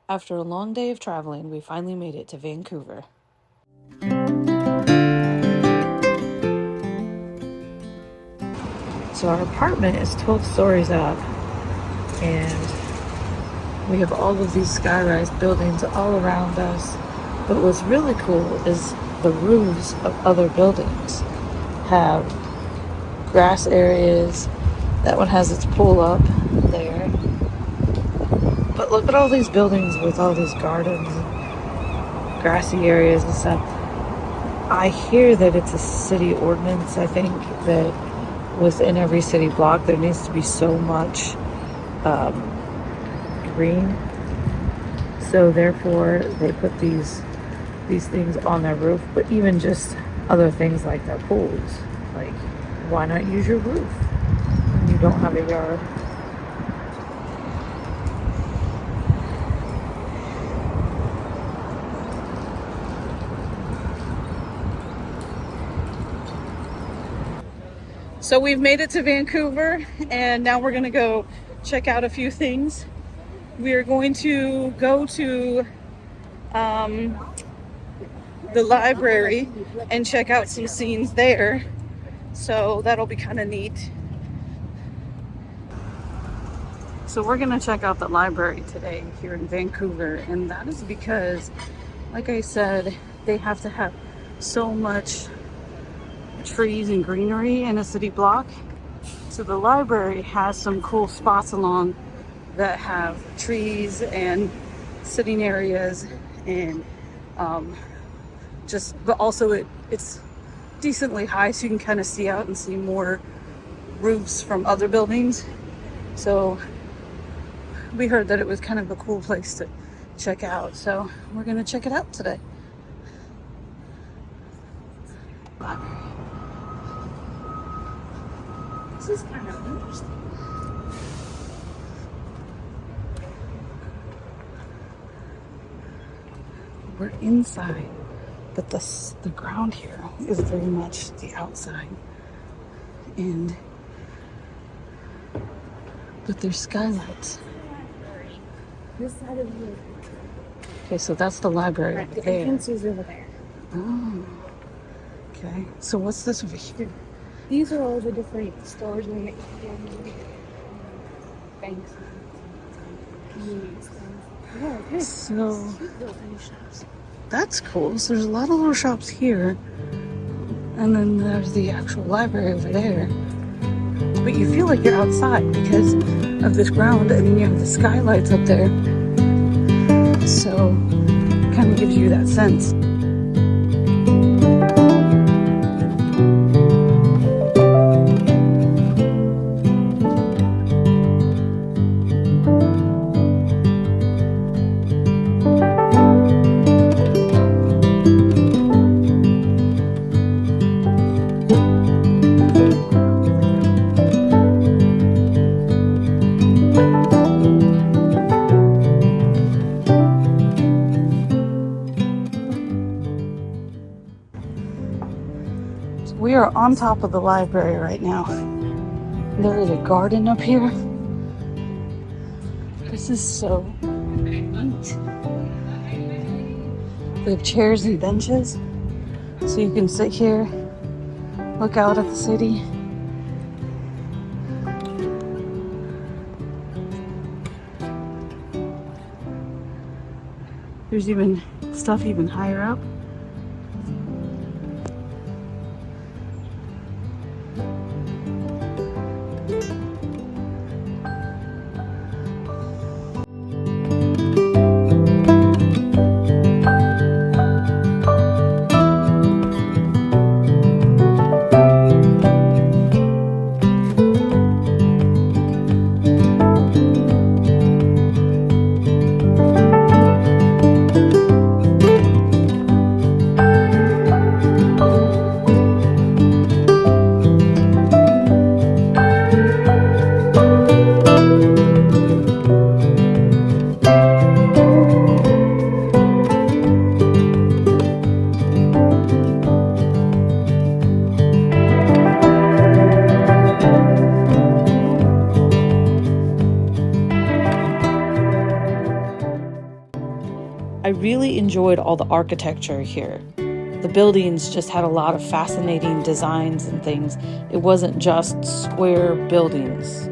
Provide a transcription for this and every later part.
After a long day of traveling, we finally made it to Vancouver. So our apartment is 12 stories up, and we have all of these skyrise buildings all around us. But what's really cool is the roofs of other buildings have grass areas. That one has its pool up there. But look at all these buildings with all these gardens and grassy areas and stuff. I hear that it's a city ordinance. I think that within every city block there needs to be so much green. So therefore they put these things on their roof. But even just other things like their pools. Like, why not use your roof when you don't have a yard? So we've made it to Vancouver, and now we're gonna go check out a few things. We are going to go to the library and check out some scenes there. So that'll be kind of neat. So we're gonna check out the library today here in Vancouver, and that is because, like I said, they have to have so much trees and greenery in a city block. So the library has some cool spots along that have trees and sitting areas, and but also it's decently high, so you can kind of see out and see more roofs from other buildings. So we heard that it was kind of a cool place to check out, so we're gonna check it out today. This is kind of interesting. We're inside, but the ground here is very much the outside. But there's skylights. This side of the Okay, so that's the library over the there. entrance is over there. Oh, okay. So what's this over here? These are all the different stores we make. Banks. Yeah, okay. So that's cool. So there's a lot of little shops here, and then there's the actual library over there. But you feel like you're outside because of this ground, and then you have the skylights up there. So it kind of gives you that sense. We are on top of the library right now. There is a garden up here. This is so neat. We have chairs and benches, so you can sit here, look out at the city. There's even stuff even higher up. I really enjoyed all the architecture here. The buildings just had a lot of fascinating designs and things. It wasn't just square buildings.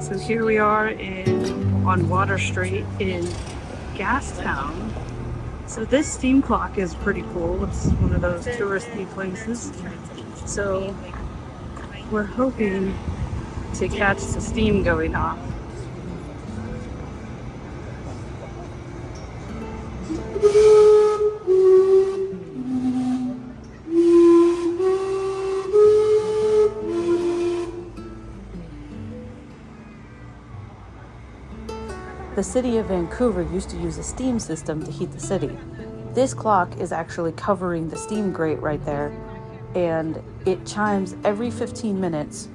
So here we are on Water Street in Gastown. So this steam clock is pretty cool. It's one of those touristy places. So we're hoping to catch the steam going off. The city of Vancouver used to use a steam system to heat the city. This clock is actually covering the steam grate right there, and it chimes every 15 minutes.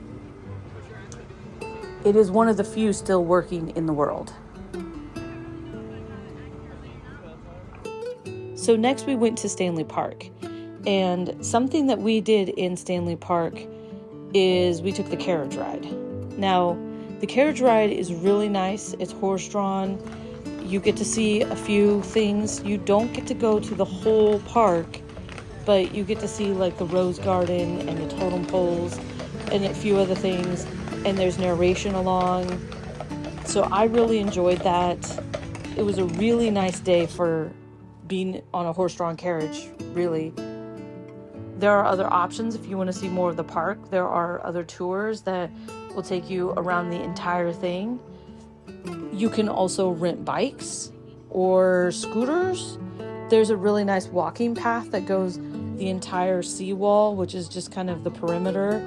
It is one of the few still working in the world. So next we went to Stanley Park, and something that we did in Stanley Park is we took the carriage ride. Now, the carriage ride is really nice. It's horse-drawn. You get to see a few things. You don't get to go to the whole park, but you get to see like the rose garden and the totem poles and a few other things. And there's narration along. So I really enjoyed that. It was a really nice day for being on a horse-drawn carriage, really. There are other options if you want to see more of the park. There are other tours that will take you around the entire thing. You can also rent bikes or scooters. There's a really nice walking path that goes the entire seawall, which is just kind of the perimeter.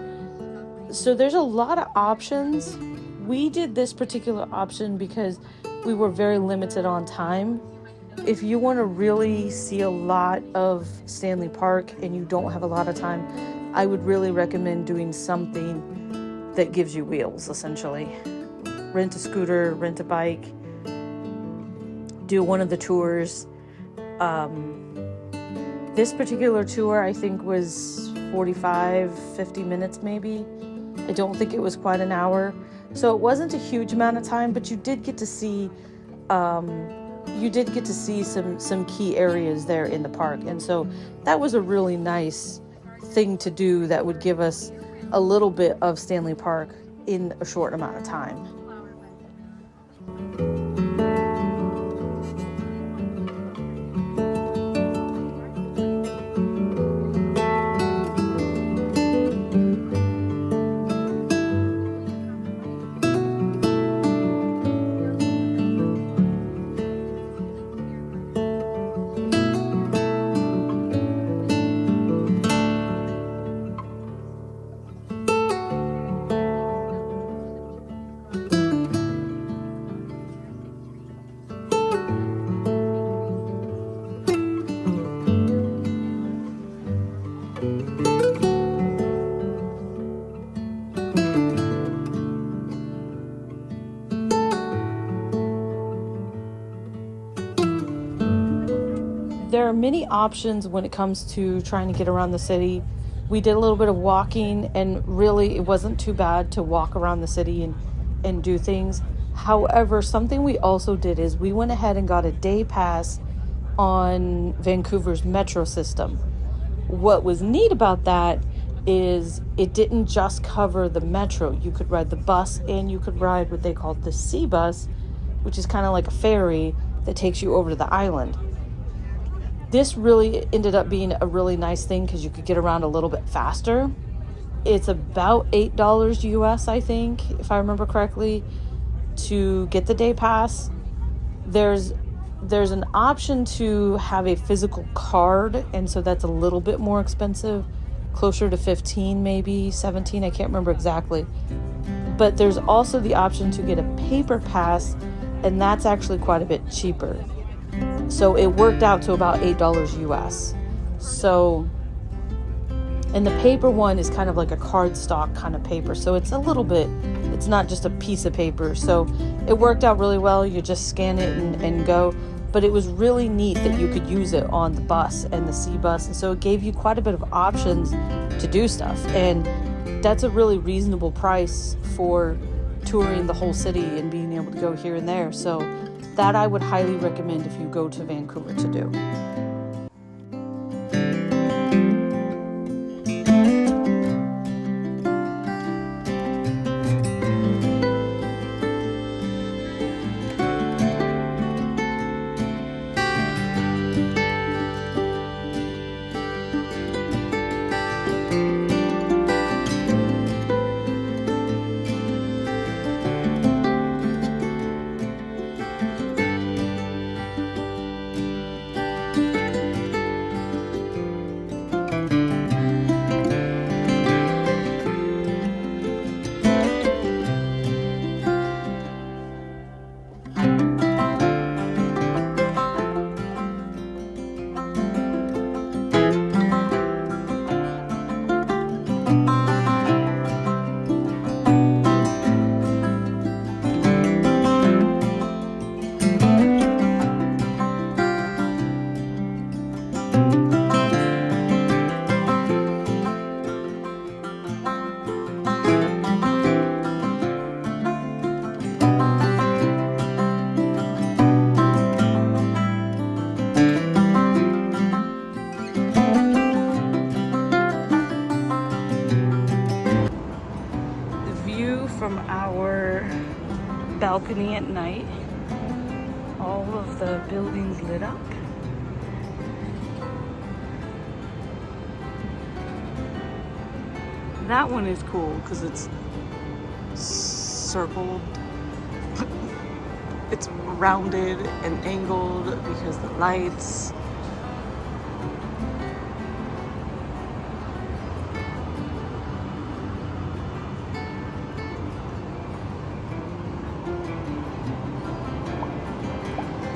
So there's a lot of options. We did this particular option because we were very limited on time. If you want to really see a lot of Stanley Park and you don't have a lot of time, I would really recommend doing something that gives you wheels, essentially. Rent a scooter, rent a bike, do one of the tours. This particular tour, I think, was 50 minutes maybe. I don't think it was quite an hour. So it wasn't a huge amount of time, but you did get to see some key areas there in the park. And so that was a really nice thing to do that would give us a little bit of Stanley Park in a short amount of time. There are many options when it comes to trying to get around the city. We did a little bit of walking, and really it wasn't too bad to walk around the city and do things. However, something we also did is we went ahead and got a day pass on Vancouver's metro system. What was neat about that is it didn't just cover the metro. You could ride the bus, and you could ride what they called the sea bus, which is kind of like a ferry that takes you over to the island. This really ended up being a really nice thing because you could get around a little bit faster. It's about $8 US, I think, if I remember correctly, to get the day pass. There's an option to have a physical card, and so that's a little bit more expensive, closer to 15, maybe 17, I can't remember exactly. But there's also the option to get a paper pass, and that's actually quite a bit cheaper. So it worked out to about $8 US. So, and the paper one is kind of like a cardstock kind of paper. So it's a little bit It's not just a piece of paper. So it worked out really well. You just scan it and go. But it was really neat that you could use it on the bus and the C bus. And so it gave you quite a bit of options to do stuff. And that's a really reasonable price for touring the whole city and being able to go here and there. So that I would highly recommend if you go to Vancouver to do. Balcony at night, all of the buildings lit up. That one is cool because it's circled, it's rounded and angled because the lights.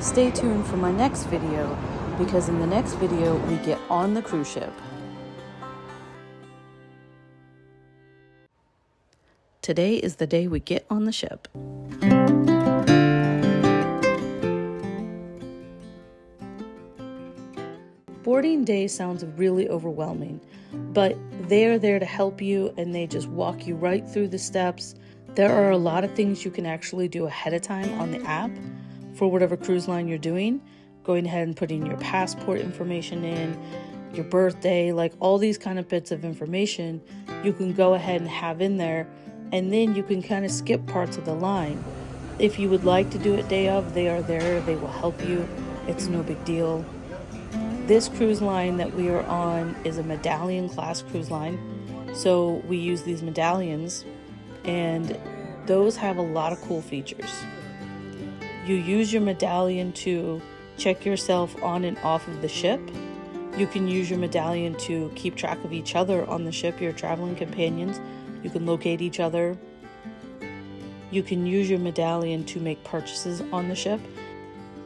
Stay tuned for my next video, because in the next video we get on the cruise ship. Today is the day we get on the ship. Boarding day sounds really overwhelming, but they're there to help you and they just walk you right through the steps. There are a lot of things you can actually do ahead of time on the app for whatever cruise line you're doing. Going ahead and putting your passport information in, your birthday, like all these kind of bits of information you can go ahead and have in there, and then you can kind of skip parts of the line. If you would like to do it day of, they are there, they will help you. It's no big deal. This cruise line that we are on is a Medallion class cruise line. So we use these medallions, and those have a lot of cool features. You use your medallion to check yourself on and off of the ship. You can use your medallion to keep track of each other on the ship, your traveling companions. You can locate each other. You can use your medallion to make purchases on the ship.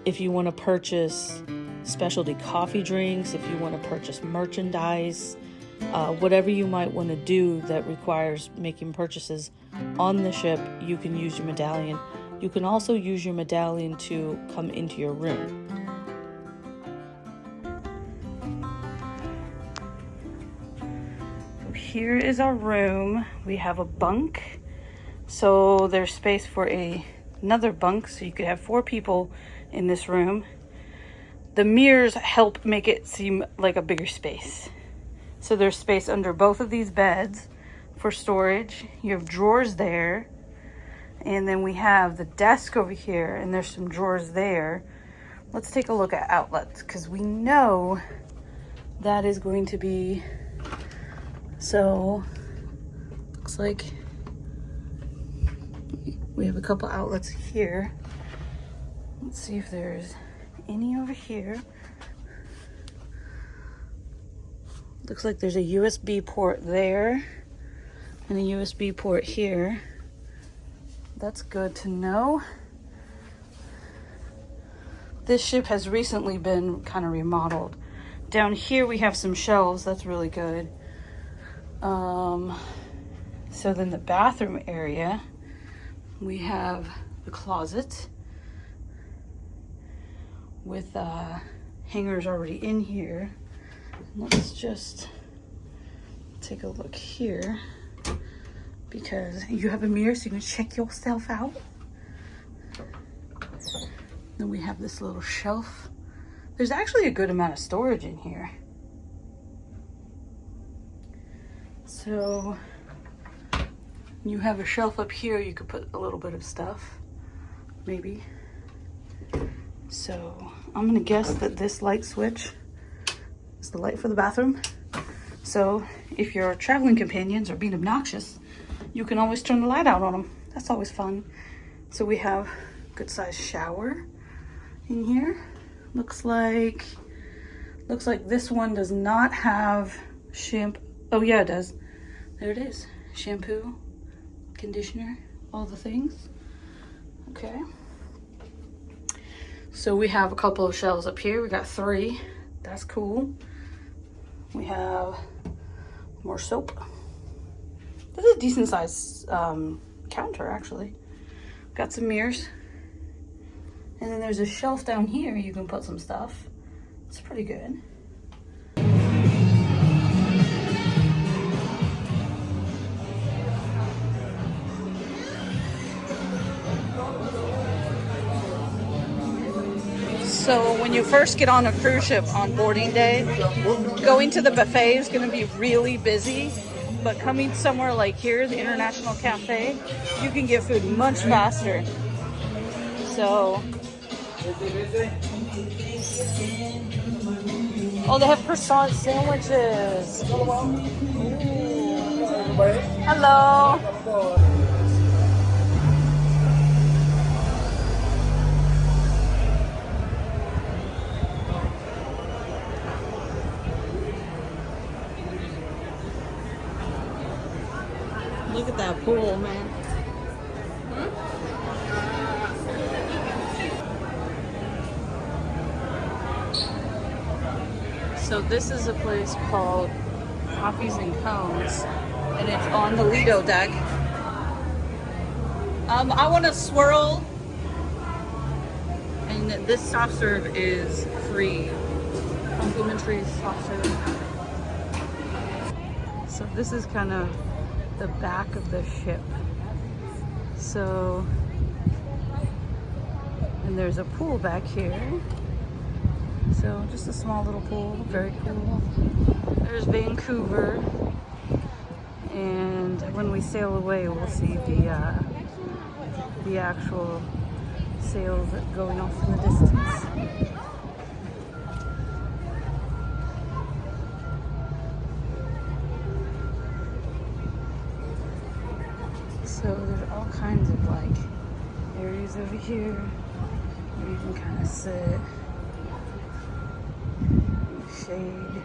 If you want to purchase specialty coffee drinks, if you want to purchase merchandise, whatever you might want to do that requires making purchases on the ship, you can use your medallion. You can also use your medallion to come into your room. So here is our room. We have a bunk. So there's space for another bunk, so you could have 4 people in this room. The mirrors help make it seem like a bigger space. So there's space under both of these beds for storage. You have drawers there. And then we have the desk over here, and there's some drawers there. Let's take a look at outlets, because we know that is going to be, so looks like we have a couple outlets here. Let's see if there's any over here. Looks like there's a USB port there and a USB port here. That's good to know. This ship has recently been kind of remodeled. Down here we have some shelves. That's really good. So then the bathroom area, We have the closet with hangers already in here. Let's just take a look here because you have a mirror so you can check yourself out. Then we have this little shelf. There's actually a good amount of storage in here. So you have a shelf up here, you could put a little bit of stuff, maybe. So I'm gonna guess that this light switch is the light for the bathroom. So if your traveling companions are being obnoxious, you can always turn the light out on them. That's always fun. So we have a good sized shower in here. Looks like this one does not have shampoo. Oh yeah, it does. There it is. Shampoo, conditioner, all the things. Okay. So we have a couple of shelves up here. We got 3. That's cool. We have more soap. This is a decent sized counter actually. Got some mirrors. And then there's a shelf down here you can put some stuff. It's pretty good. So when you first get on a cruise ship on boarding day, going to the buffet is going to be really busy. But coming somewhere like here, the International Cafe, you can get food much faster. So, oh, they have croissant sandwiches. Ooh. Hello. Look at that pool, man. So this is a place called Coffees and Cones, and it's on the Lido deck. I want a swirl, and this soft serve is free. Complimentary soft serve. So this is kind of the back of the ship. So, and there's a pool back here. So just a small little pool, very cool. There's Vancouver. And when we sail away, we'll see the actual sails going off in the distance. So there's all kinds of like areas over here where you can kind of sit, shade.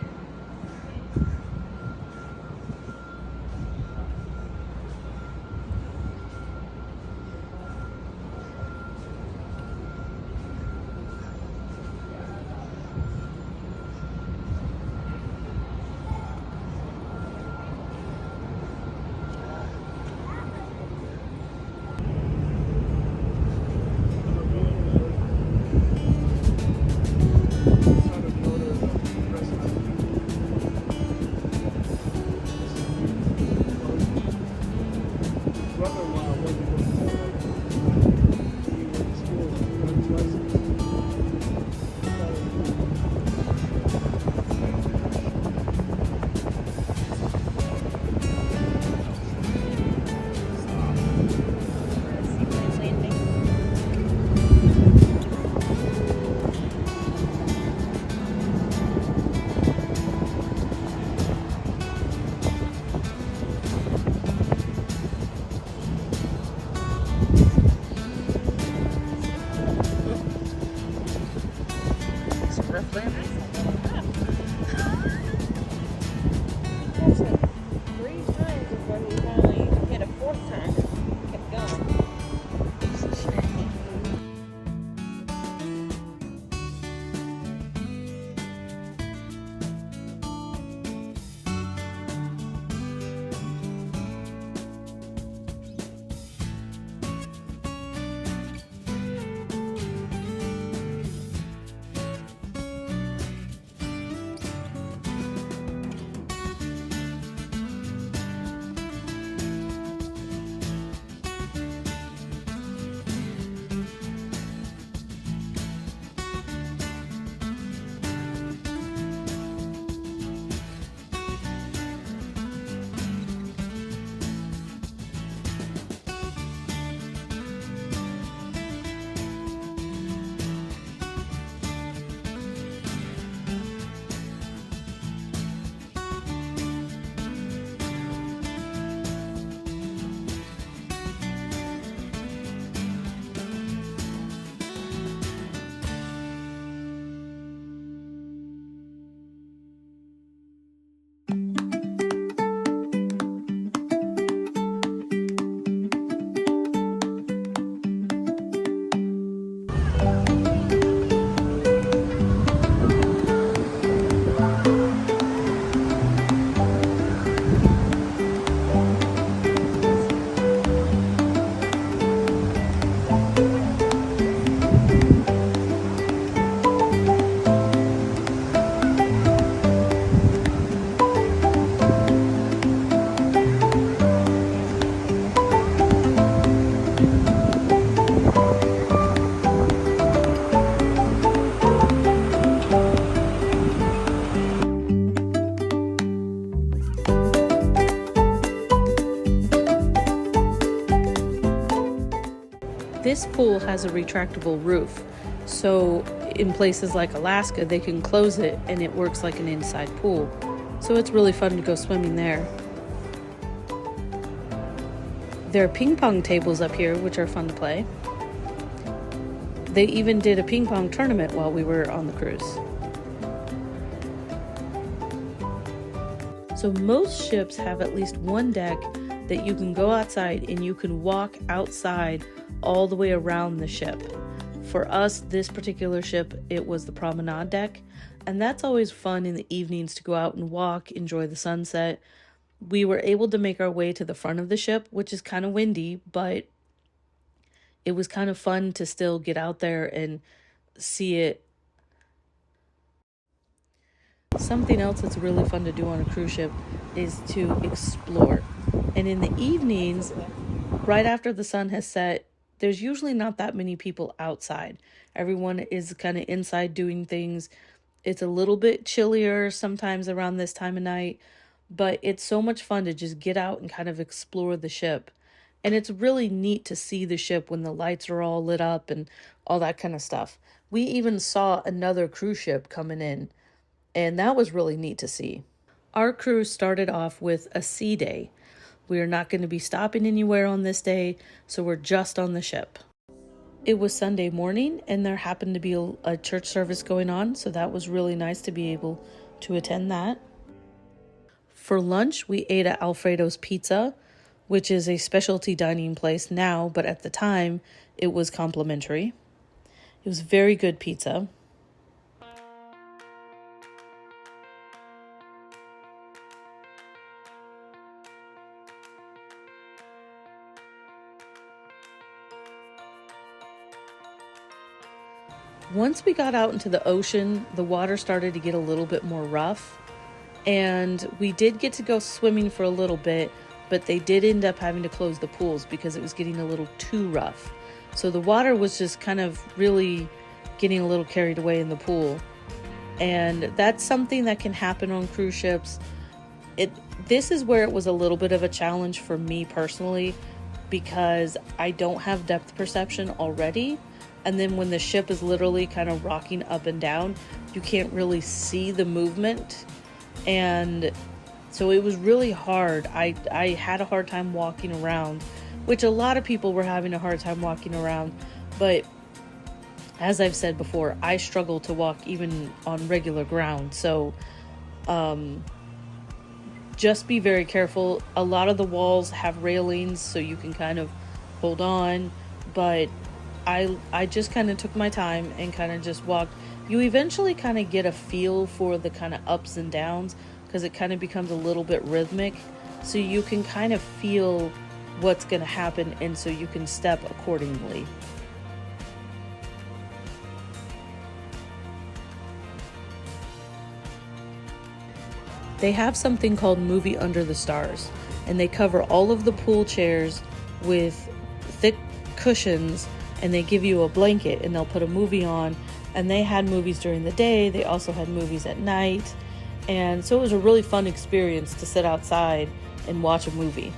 This pool has a retractable roof, so in places like Alaska, they can close it and it works like an inside pool. So it's really fun to go swimming there. There are ping pong tables up here, which are fun to play. They even did a ping pong tournament while we were on the cruise. So most ships have at least one deck that you can go outside and you can walk outside all the way around the ship. For us, this particular ship, it was the promenade deck, and that's always fun in the evenings to go out and walk, enjoy the sunset. We were able to make our way to the front of the ship, which is kind of windy, but it was kind of fun to still get out there and see it. Something else that's really fun to do on a cruise ship is to explore. And in the evenings, right after the sun has set, there's usually not that many people outside. Everyone is kind of inside doing things. It's a little bit chillier sometimes around this time of night, but it's so much fun to just get out and kind of explore the ship. And it's really neat to see the ship when the lights are all lit up and all that kind of stuff. We even saw another cruise ship coming in, and that was really neat to see. Our cruise started off with a sea day. We are not going to be stopping anywhere on this day, so we're just on the ship. It was Sunday morning, and there happened to be a church service going on, so that was really nice to be able to attend that. For lunch, we ate at Alfredo's Pizza, which is a specialty dining place now, but at the time, it was complimentary. It was very good pizza. Once we got out into the ocean, the water started to get a little bit more rough, and we did get to go swimming for a little bit, but they did end up having to close the pools because it was getting a little too rough. So the water was just kind of really getting a little carried away in the pool. And that's something that can happen on cruise ships. This is where it was a little bit of a challenge for me personally, because I don't have depth perception already. And then when the ship is literally kind of rocking up and down, you can't really see the movement. And so it was really hard. I had a hard time walking around, which a lot of people were having a hard time walking around. But as I've said before, I struggle to walk even on regular ground. So just be very careful. A lot of the walls have railings, so you can kind of hold on. But I just kind of took my time and kind of just walked. You eventually kind of get a feel for the kind of ups and downs, because it kind of becomes a little bit rhythmic. So you can kind of feel what's going to happen, and so you can step accordingly. They have something called Movie Under the Stars, and they cover all of the pool chairs with thick cushions, and they give you a blanket and they'll put a movie on. And they had movies during the day. They also had movies at night. And so it was a really fun experience to sit outside and watch a movie.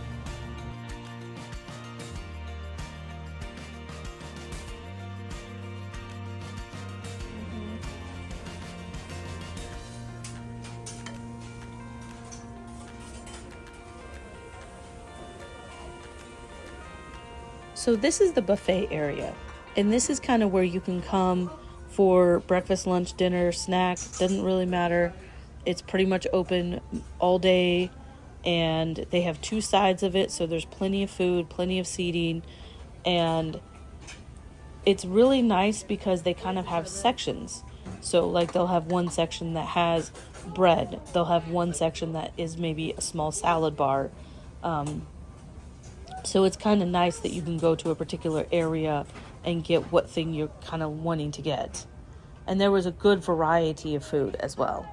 So this is the buffet area, and this is kind of where you can come for breakfast, lunch, dinner, snack. Doesn't really matter. It's pretty much open all day, and they have two sides of it, so there's plenty of food, plenty of seating, and it's really nice because they kind of have sections. So like they'll have one section that has bread. They'll have one section that is maybe a small salad bar. So it's kind of nice that you can go to a particular area and get what thing you're kind of wanting to get. And there was a good variety of food as well.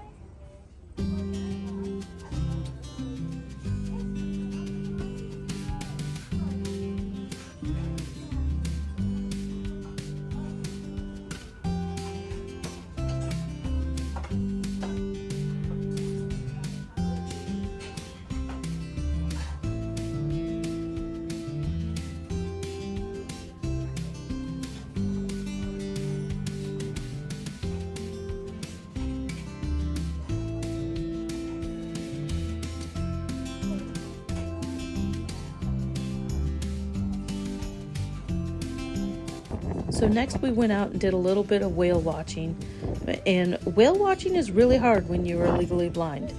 So next we went out and did a little bit of whale watching. And whale watching is really hard when you're legally blind.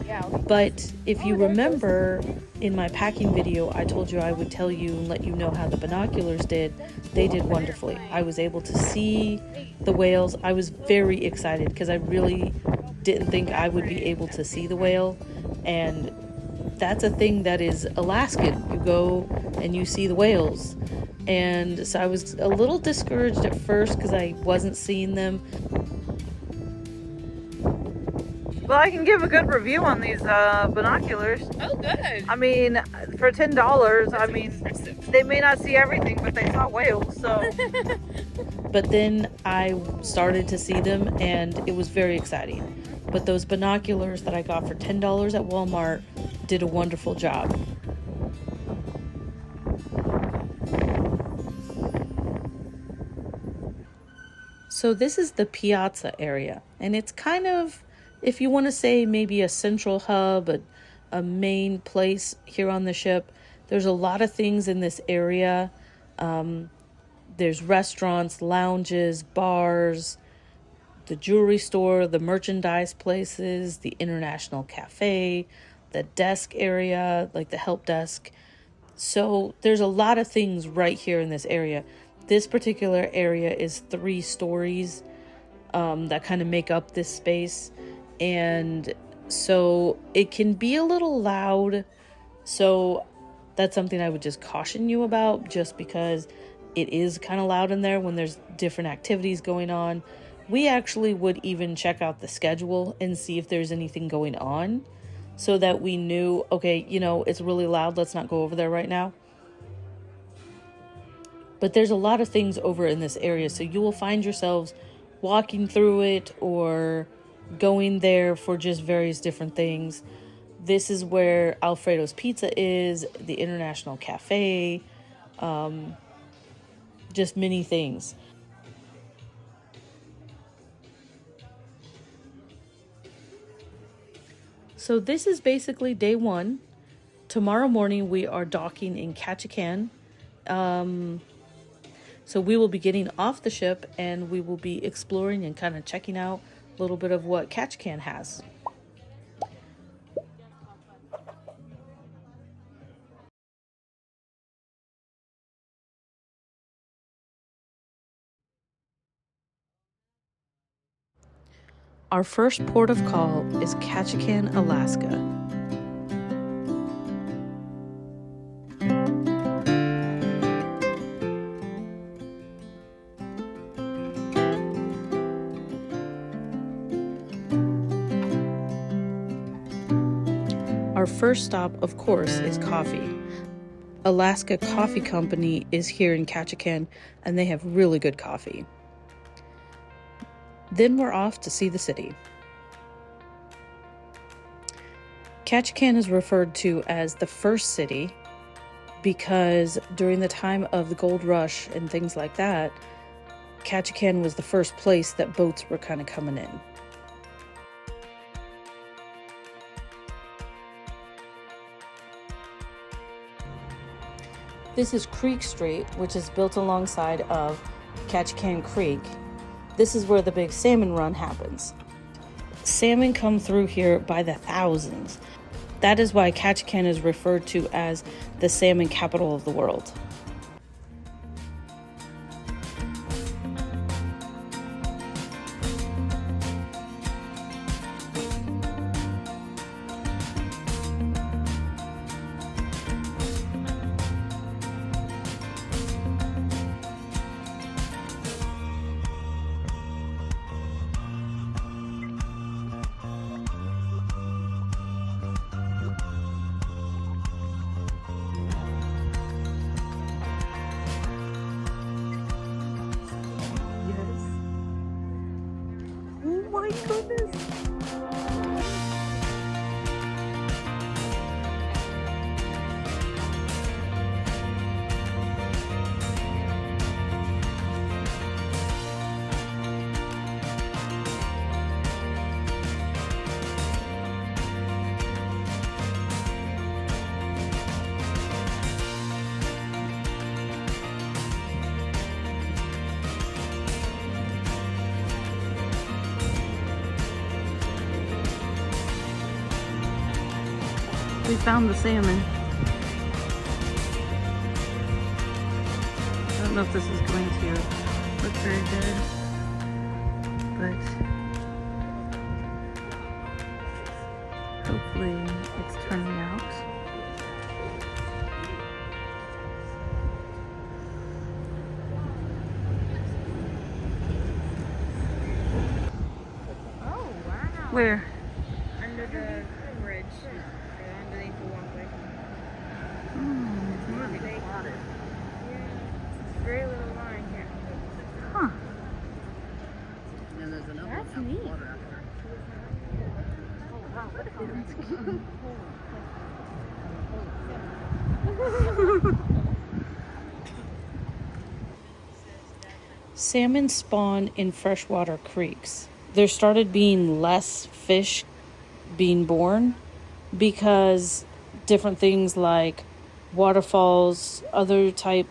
But if you remember in my packing video, I told you I would tell you and let you know how the binoculars did. They did wonderfully. I was able to see the whales. I was very excited because I really didn't think I would be able to see the whale. And that's a thing that is Alaskan. You go and you see the whales. And so I was a little discouraged at first because I wasn't seeing them. Well, I can give a good review on these binoculars. Oh, good. I mean, for $10, That's impressive. they may not see everything, but they saw whales, so. But then I started to see them, and it was very exciting. But those binoculars that I got for $10 at Walmart did a wonderful job. So this is the Piazza area, and it's kind of, if you want to say maybe a central hub, a main place here on the ship. There's a lot of things in this area. There's restaurants, lounges, bars, the jewelry store, the merchandise places, the international cafe, the desk area, like the help desk. So there's a lot of things right here in this area. This particular area is 3 stories that kind of make up this space. And so it can be a little loud. So that's something I would just caution you about, just because it is kind of loud in there when there's different activities going on. We actually would even check out the schedule and see if there's anything going on so that we knew, okay, you know, it's really loud. Let's not go over there right now. But there's a lot of things over in this area. So you will find yourselves walking through it or going there for just various different things. This is where Alfredo's Pizza is, the International Cafe, just many things. So this is basically day 1. Tomorrow morning we are docking in Ketchikan. So we will be getting off the ship and we will be exploring and kind of checking out a little bit of what Ketchikan has. Our first port of call is Ketchikan, Alaska. Our first stop, of course, is coffee. Alaska Coffee Company is here in Ketchikan, and they have really good coffee. Then we're off to see the city. Ketchikan is referred to as the first city because during the time of the gold rush and things like that, Ketchikan was the first place that boats were kind of coming in. This is Creek Street, which is built alongside of Ketchikan Creek. This is where the big salmon run happens. Salmon come through here by the thousands. That is why Ketchikan is referred to as the salmon capital of the world. My goodness. We found the salmon. I don't know if this is going to look very good, but hopefully it's turning out. Oh, wow. Where? Under the bridge. Underneath the walkway. Very little line here. Huh. And there's another That's one neat. water after. Salmon spawn in freshwater creeks. There started being less fish being born because different things like waterfalls, other type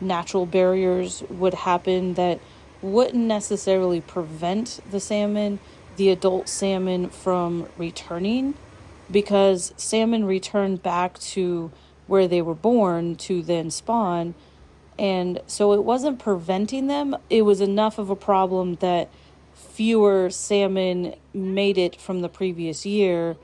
natural barriers would happen that wouldn't necessarily prevent the adult salmon from returning, because salmon return back to where they were born to then spawn. And so it wasn't preventing them. It was enough of a problem that fewer salmon made it from the previous year,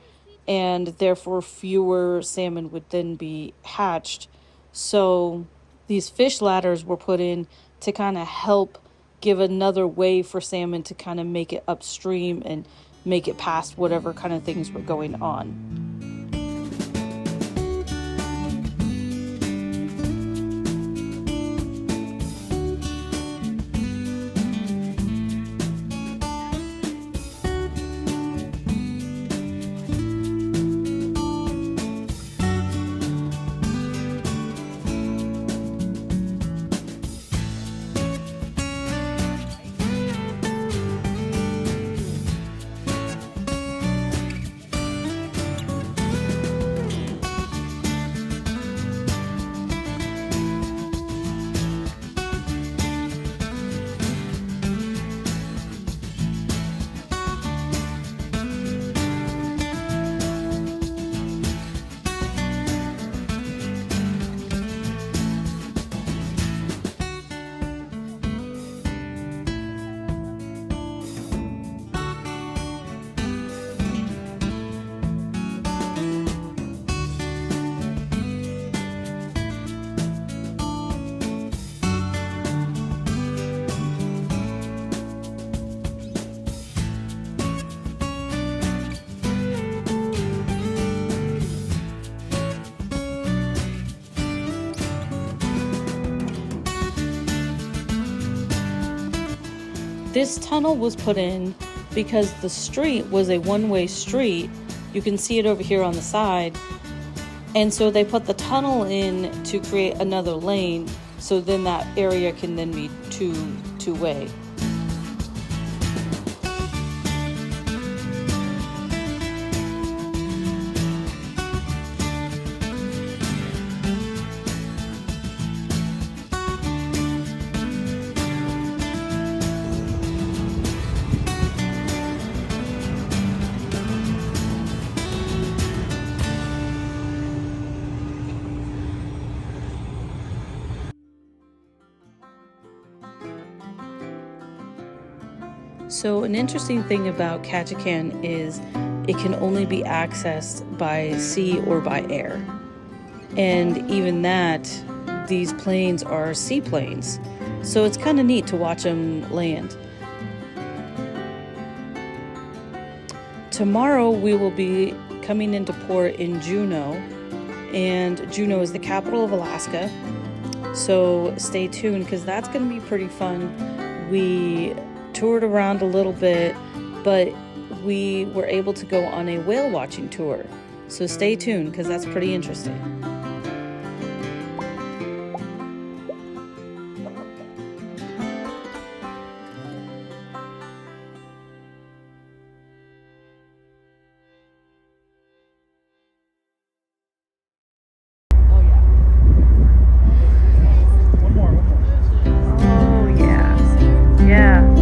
and therefore fewer salmon would then be hatched. So these fish ladders were put in to kind of help give another way for salmon to kind of make it upstream and make it past whatever kind of things were going on. This tunnel was put in because the street was a one-way street. You can see it over here on the side. And so they put the tunnel in to create another lane, so then that area can then be two-way. So an interesting thing about Ketchikan is it can only be accessed by sea or by air. And even that, these planes are seaplanes. So it's kind of neat to watch them land. Tomorrow we will be coming into port in Juneau, and Juneau is the capital of Alaska. So stay tuned, because that's going to be pretty fun. We toured around a little bit, but we were able to go on a whale watching tour. So stay tuned, because that's pretty interesting. Oh yeah. Yeah.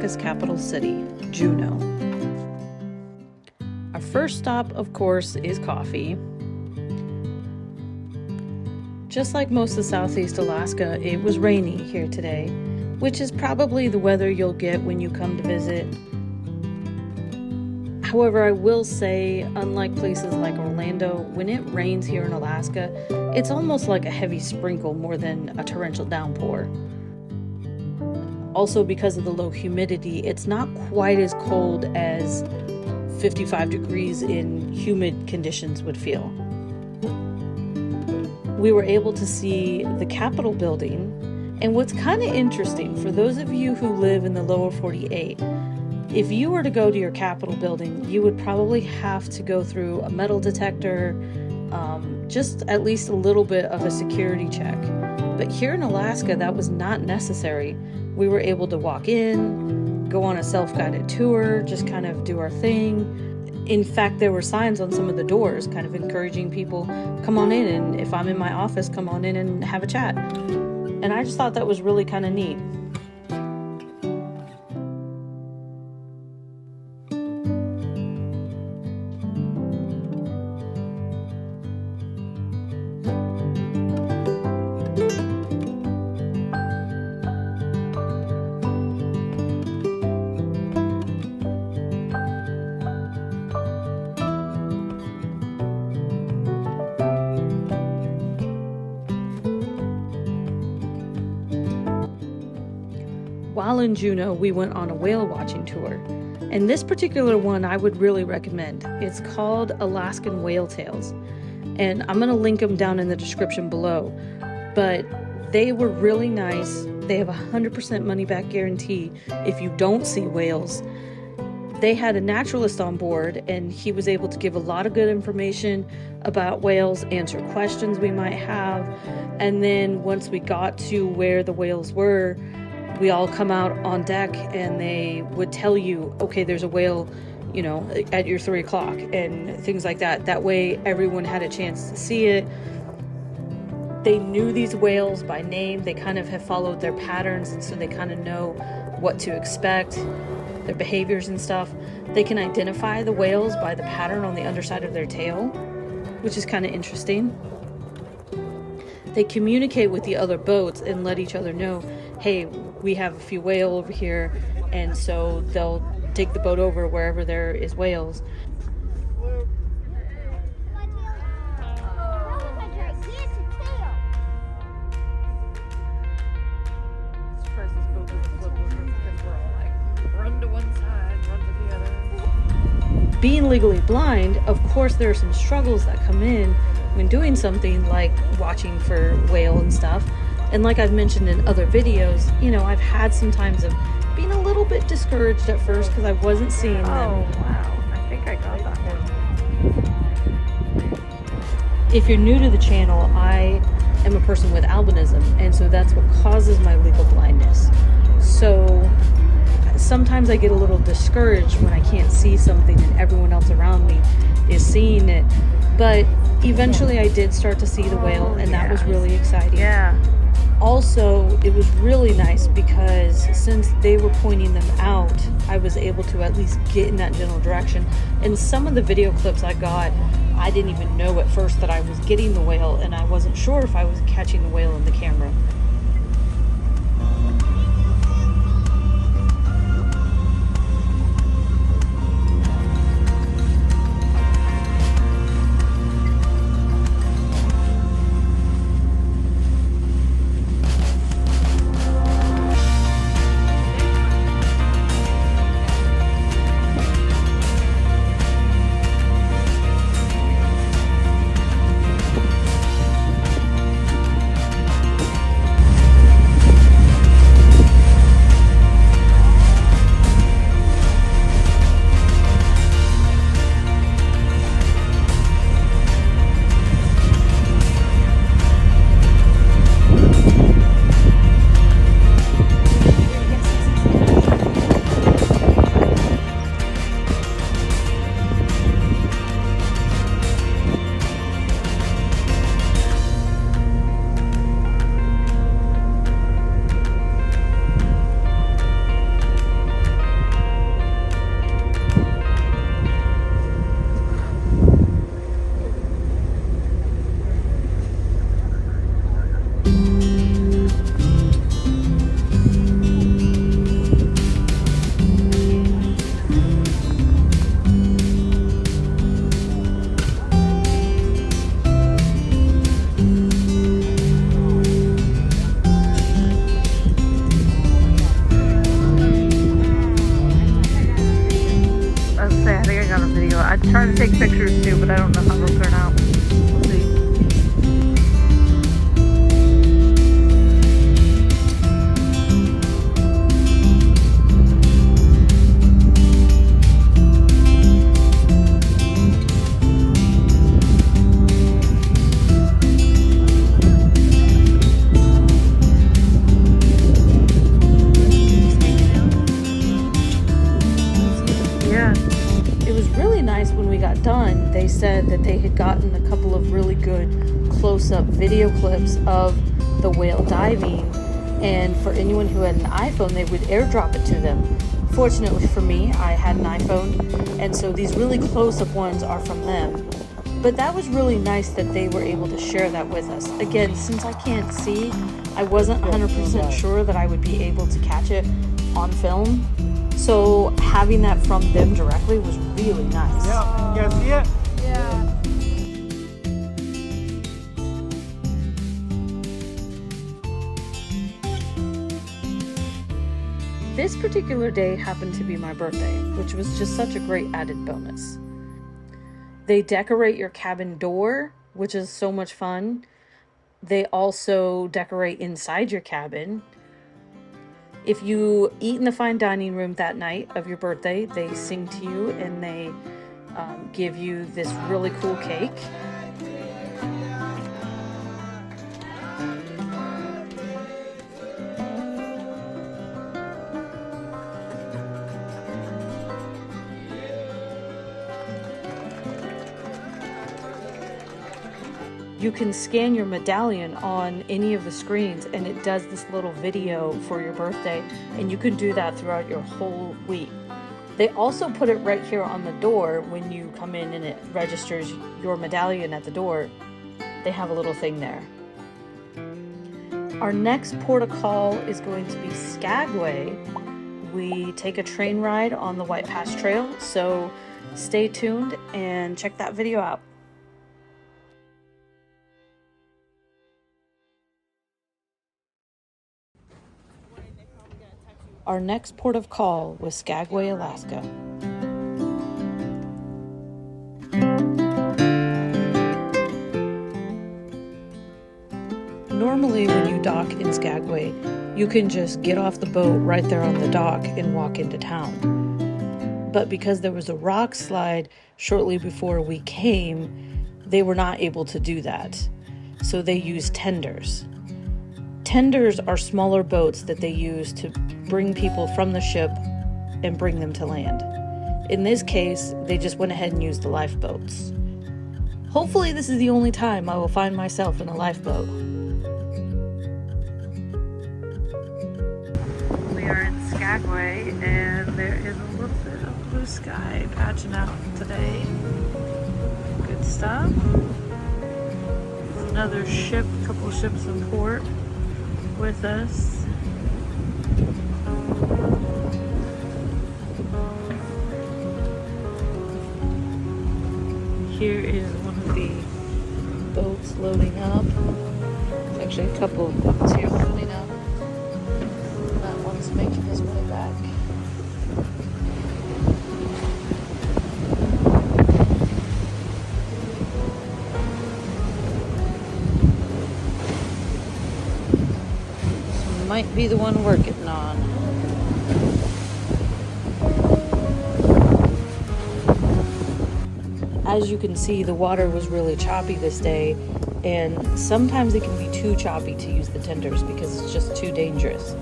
Alaska's capital city, Juneau. Our first stop, of course, is coffee. Just like most of Southeast Alaska, it was rainy here today, which is probably the weather you'll get when you come to visit. However, I will say, unlike places like Orlando, when it rains here in Alaska, it's almost like a heavy sprinkle more than a torrential downpour. Also, because of the low humidity, it's not quite as cold as 55 degrees in humid conditions would feel. We were able to see the Capitol building, and what's kind of interesting, for those of you who live in the lower 48, if you were to go to your Capitol building, you would probably have to go through a metal detector, just at least a little bit of a security check. But here in Alaska, that was not necessary. We were able to walk in, go on a self-guided tour, just kind of do our thing. In fact, there were signs on some of the doors kind of encouraging people, come on in, and if I'm in my office, come on in and have a chat. And I just thought that was really kind of neat. While in Juneau, we went on a whale watching tour, and this particular one I would really recommend. It's called Alaskan Whale Tales, and I'm going to link them down in the description below, but they were really nice. They have a 100% money back guarantee if you don't see whales. They had a naturalist on board, and he was able to give a lot of good information about whales, answer questions we might have, and then once we got to where the whales were, we all come out on deck and they would tell you, okay, there's a whale, you know, at your 3 o'clock and things like that. That way everyone had a chance to see it. They knew these whales by name. They kind of have followed their patterns, and so they kind of know what to expect, their behaviors and stuff. They can identify the whales by the pattern on the underside of their tail, which is kind of interesting. They communicate with the other boats and let each other know, hey, we have a few whale over here, and so they'll take the boat over wherever there is whales. Being legally blind, of course, there are some struggles that come in when doing something like watching for whale and stuff. And like I've mentioned in other videos, you know, I've had some times of being a little bit discouraged at first because I wasn't seeing them. Oh, wow. I think I got that one. If you're new to the channel, I am a person with albinism, and so that's what causes my legal blindness. So sometimes I get a little discouraged when I can't see something and everyone else around me is seeing it. But eventually I did start to see the whale, and that was really exciting. Yeah. Also, it was really nice because since they were pointing them out, I was able to at least get in that general direction. And some of the video clips I got, I didn't even know at first that I was getting the whale, and I wasn't sure if I was catching the whale in the camera. take pictures too, but I don't know how they'll turn out. We'll see. When we got done, they said that they had gotten a couple of really good close-up video clips of the whale diving, and for anyone who had an iPhone, they would airdrop it to them. Fortunately for me, I had an iPhone, and so these really close-up ones are from them. But that was really nice that they were able to share that with us. Again, since I can't see, I wasn't 100% sure that I would be able to catch it on film. So having that from them directly was really nice. Yeah, you guys see it? Yeah. This particular day happened to be my birthday, which was just such a great added bonus. They decorate your cabin door, which is so much fun. They also decorate inside your cabin. If you eat in the fine dining room that night of your birthday, they sing to you and they give you this really cool cake. You can scan your medallion on any of the screens and it does this little video for your birthday, and you can do that throughout your whole week. They also put it right here on the door when you come in and it registers your medallion at the door. They have a little thing there. Our next port of call is going to be Skagway. We take a train ride on the White Pass Trail, so stay tuned and check that video out. Our next port of call was Skagway, Alaska. Normally when you dock in Skagway, you can just get off the boat right there on the dock and walk into town. But because there was a rock slide shortly before we came, they were not able to do that. So they used tenders. Tenders are smaller boats that they use to bring people from the ship and bring them to land. In this case, they just went ahead and used the lifeboats. Hopefully this is the only time I will find myself in a lifeboat. We are in Skagway and there is a little bit of blue sky patching out today. Good stuff. There's another ship, a couple ships in port with us. Here is one of the boats loading up. There's actually a couple of boats here loading up. That one's making his way back. This might be the one we're getting on. As you can see, the water was really choppy this day, and sometimes it can be too choppy to use the tenders because it's just too dangerous.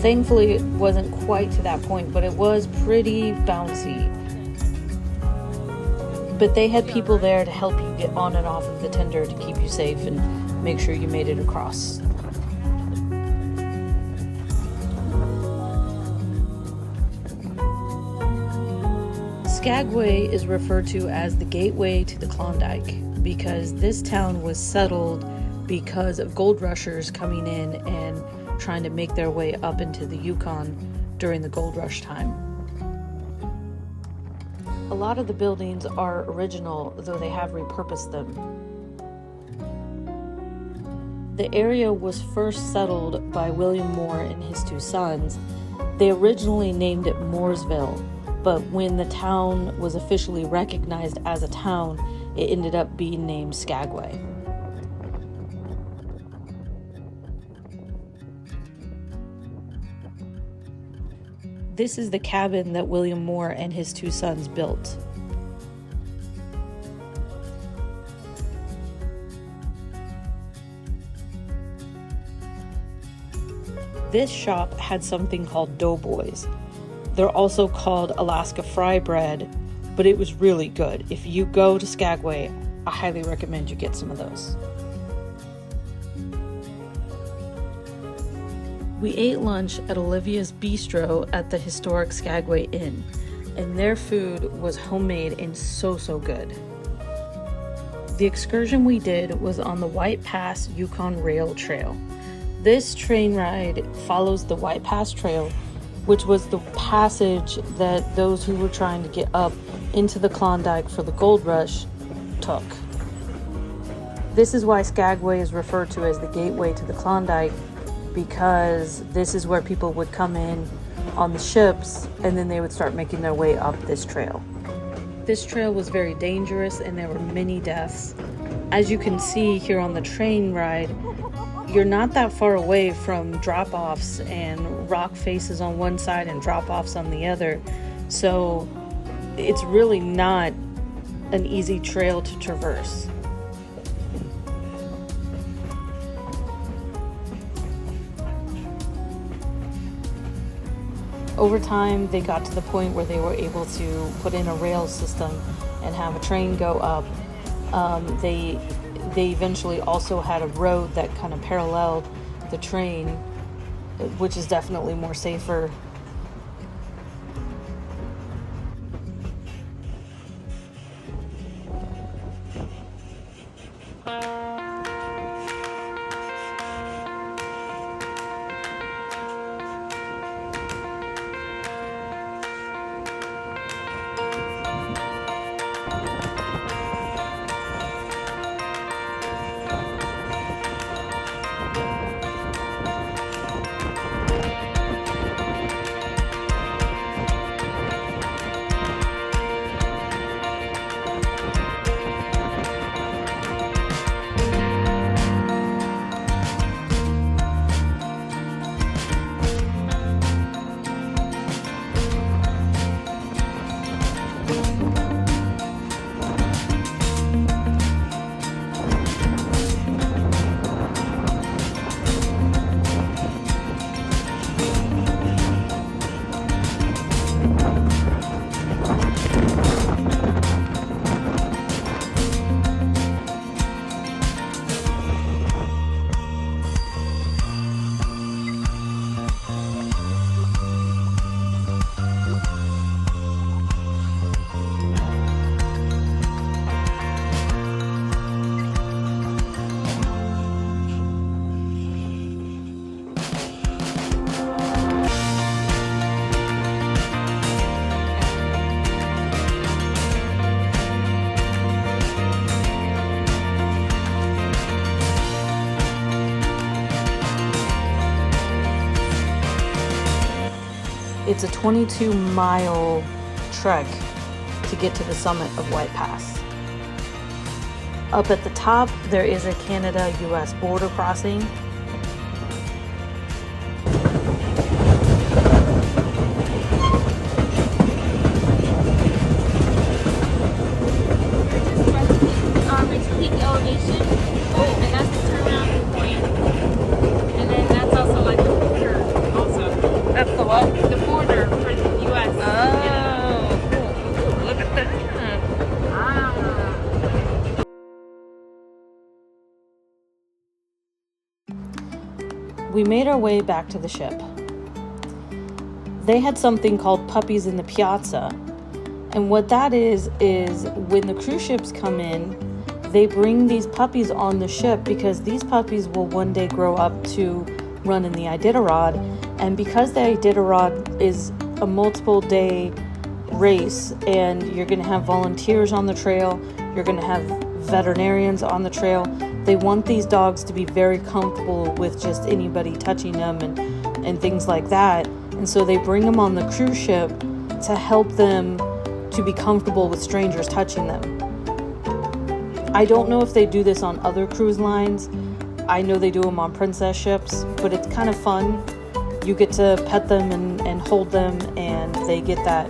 Thankfully, it wasn't quite to that point, but it was pretty bouncy. But they had people there to help you get on and off of the tender to keep you safe and make sure you made it across. Skagway is referred to as the gateway to the Klondike because this town was settled because of gold rushers coming in and trying to make their way up into the Yukon during the gold rush time. A lot of the buildings are original, though they have repurposed them. The area was first settled by William Moore and his two sons. They originally named it Mooresville, but when the town was officially recognized as a town, it ended up being named Skagway. This is the cabin that William Moore and his 2 sons built. This shop had something called Doughboys. They're also called Alaska fry bread, but it was really good. If you go to Skagway, I highly recommend you get some of those. We ate lunch at Olivia's Bistro at the historic Skagway Inn, and their food was homemade and so good. The excursion we did was on the White Pass Yukon Rail Trail. This train ride follows the White Pass Trail, which was the passage that those who were trying to get up into the Klondike for the gold rush took. This is why Skagway is referred to as the gateway to the Klondike, because this is where people would come in on the ships and then they would start making their way up this trail. This trail was very dangerous and there were many deaths. As you can see here on the train ride, you're not that far away from drop-offs and rock faces on one side and drop-offs on the other. So it's really not an easy trail to traverse. Over time, they got to the point where they were able to put in a rail system and have a train go up. They eventually also had a road that kind of paralleled the train, which is definitely more safer. It's a 22-mile trek to get to the summit of White Pass. Up at the top, there is a Canada-US border crossing. It's peak elevation, and that's the turnaround point. And then that's also like the border also. That's the what? The border for the U.S. Oh, cool. Ooh, look at that. We made our way back to the ship. They had something called puppies in the piazza. And what that is when the cruise ships come in, they bring these puppies on the ship because these puppies will one day grow up to run in the Iditarod. And because the Iditarod is a multiple day race and you're going to have volunteers on the trail, you're going to have veterinarians on the trail, they want these dogs to be very comfortable with just anybody touching them and things like that. And so they bring them on the cruise ship to help them to be comfortable with strangers touching them. I don't know if they do this on other cruise lines. I know they do them on princess ships, but it's kind of fun. You get to pet them and hold them, and they get that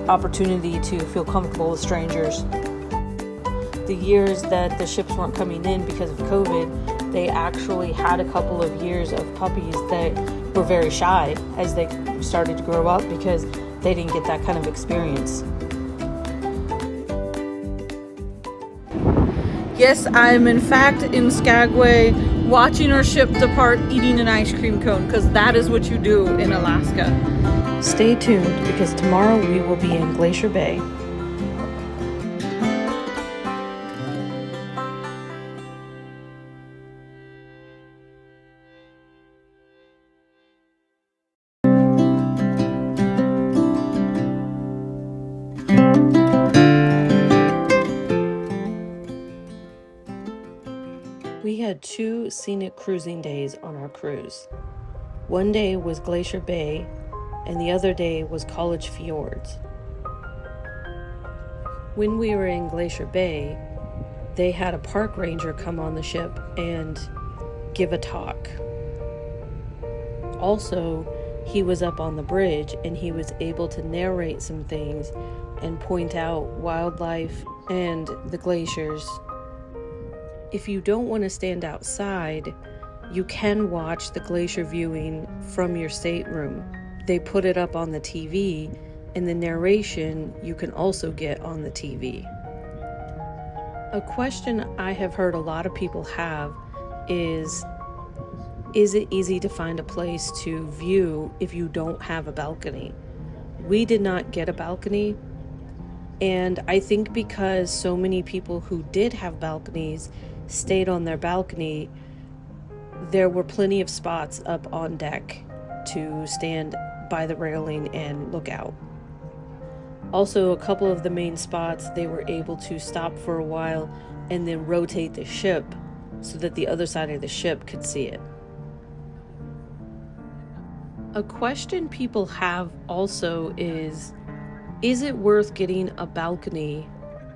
opportunity to feel comfortable with strangers. The years that the ships weren't coming in because of COVID, they actually had a couple of years of puppies that were very shy as they started to grow up because they didn't get that kind of experience. Yes, I'm in fact in Skagway watching our ship depart, eating an ice cream cone, because that is what you do in Alaska. Stay tuned because tomorrow we will be in Glacier Bay. We had 2 scenic cruising days on our cruise. One day was Glacier Bay, and the other day was College Fjords. When we were in Glacier Bay, they had a park ranger come on the ship and give a talk. Also, he was up on the bridge and he was able to narrate some things and point out wildlife and the glaciers. If you don't want to stand outside, you can watch the glacier viewing from your stateroom. They put it up on the TV, and the narration you can also get on the TV. A question I have heard a lot of people have is it easy to find a place to view if you don't have a balcony? We did not get a balcony, and I think because so many people who did have balconies stayed on their balcony, there were plenty of spots up on deck to stand by the railing and look out. Also, a couple of the main spots, they were able to stop for a while and then rotate the ship so that the other side of the ship could see it. A question people have also is it worth getting a balcony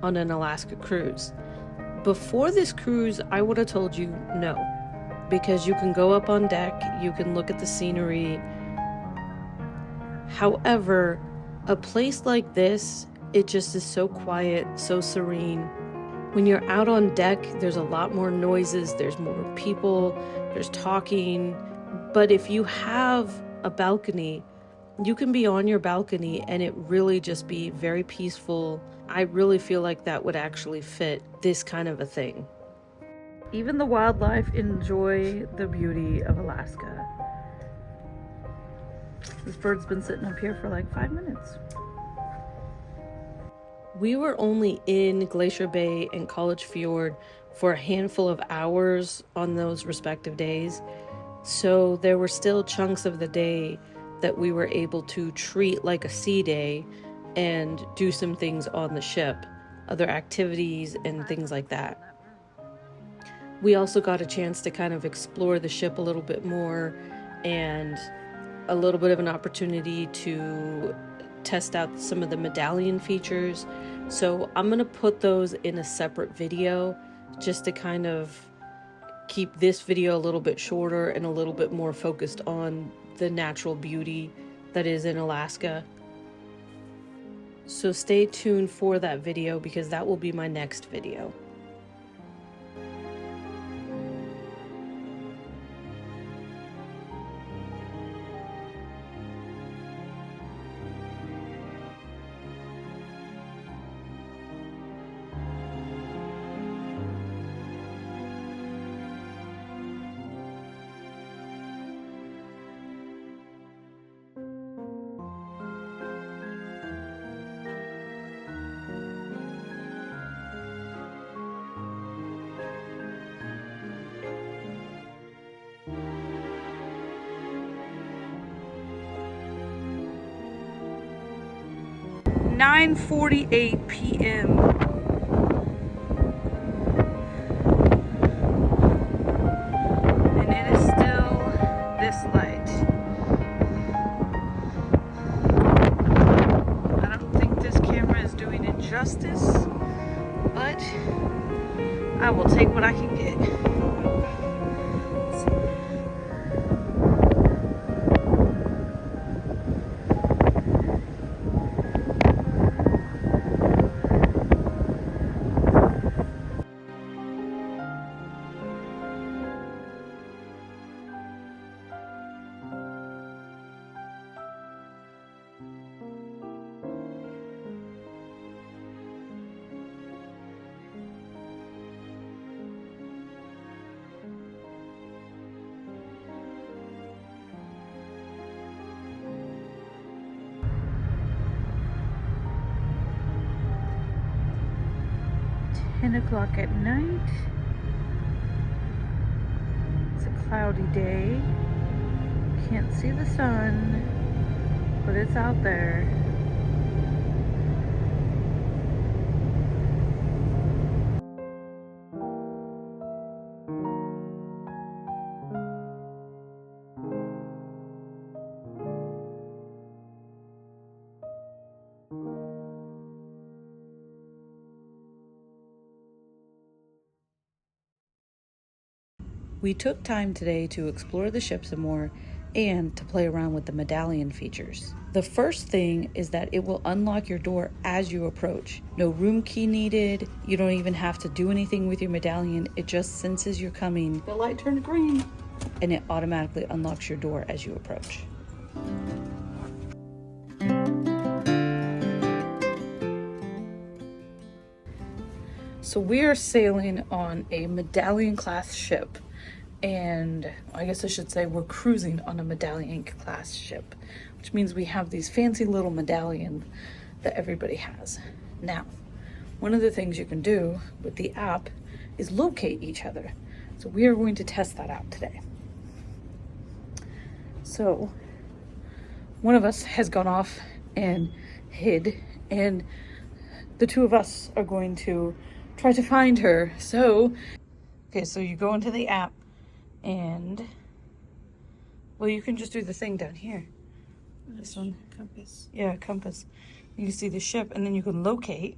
on an Alaska cruise? Before this cruise, I would have told you no, because you can go up on deck, you can look at the scenery. However, a place like this, it just is so quiet, so serene. When you're out on deck, there's a lot more noises, there's more people, there's talking. But if you have a balcony, you can be on your balcony and it really just be very peaceful. I really feel like that would actually fit this kind of a thing. Even the wildlife enjoy the beauty of Alaska. This bird's been sitting up here for like 5 minutes. We were only in Glacier Bay and College Fjord for a handful of hours on those respective days. So there were still chunks of the day that we were able to treat like a sea day and do some things on the ship, other activities and things like that. We also got a chance to kind of explore the ship a little bit more and a little bit of an opportunity to test out some of the Medallion features. So I'm going to put those in a separate video just to kind of keep this video a little bit shorter and a little bit more focused on the natural beauty that is in Alaska. So stay tuned for that video because that will be my next video. "9:48 p.m. and it is still this light. it. I will take what I can get. 10 o'clock at night. It's a cloudy day. Can't see the sun, but it's out there. We took time today to explore the ship some more and to play around with the Medallion features. The first thing is that it will unlock your door as you approach. No room key needed. You don't even have to do anything with your Medallion. It just senses you're coming. The light turned green. And it automatically unlocks your door as you approach. So we are sailing on a Medallion class ship. And I guess I should say we're cruising on a Medallion class ship, which means we have these fancy little medallions that everybody has. Now, one of the things you can do with the app is locate each other. So we are going to test that out today. So one of us has gone off and hid, and the two of us are going to try to find her. So, okay, so you go into the app. And, well, you can just do the thing down here. This one. Compass. Yeah, compass. You can see the ship, and then you can locate.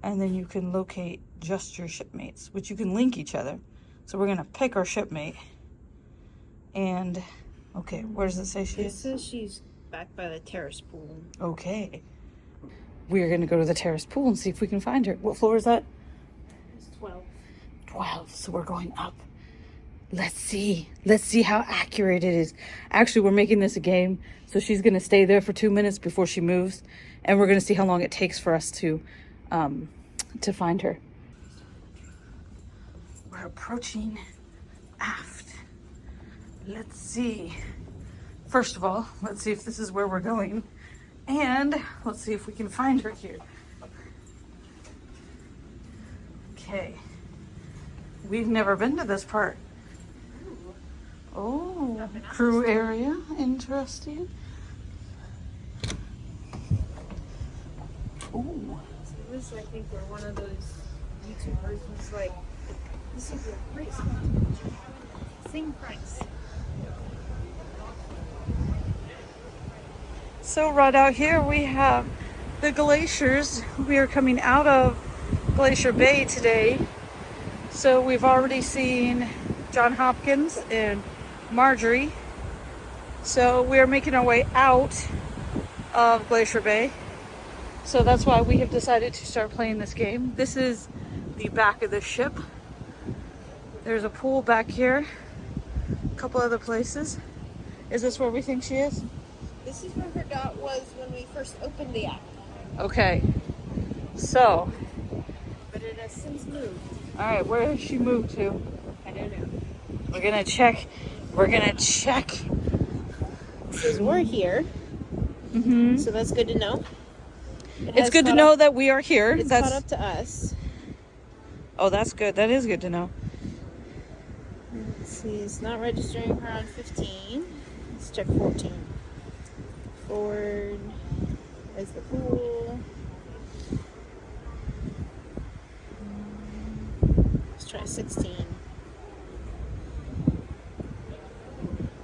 And then you can locate just your shipmates, which you can link each other. So we're going to pick our shipmate. And, okay, where does it say she is? It says she's back by the terrace pool. Okay. We're going to go to the terrace pool and see if we can find her. What floor is that? It's 12. 12. So we're going up. Let's see how accurate it is. Actually, we're making this a game, so she's gonna stay there for 2 minutes before she moves, and we're gonna see how long it takes for us to find her. We're approaching aft. Let's see. First of all, let's see if this is where we're going, and let's see if we can find her here. Okay. We've never been to this part. Oh, crew area, interesting. Oh. So this, I think, we're one of those YouTubers who's like, this is a great spot. Same price. So right out here we have the glaciers. We are coming out of Glacier Bay today. So we've already seen John Hopkins and Marjorie. So we are making our way out of Glacier Bay. So that's why we have decided to start playing this game. This is the back of the ship. There's a pool back here. A couple other places. Is this where we think she is? This is where her dot was when we first opened the app. Okay. So. But it has since moved. Alright, where has she moved to? I don't know. We're gonna check. We're gonna check. It says we're here. Mm-hmm. So that's good to know. It's good to know that we are here. It's That's caught up to us. Oh, that's good. That is good to know. Let's see, it's not registering her on 15. Let's check 14. Forward is the pool. Let's try 16.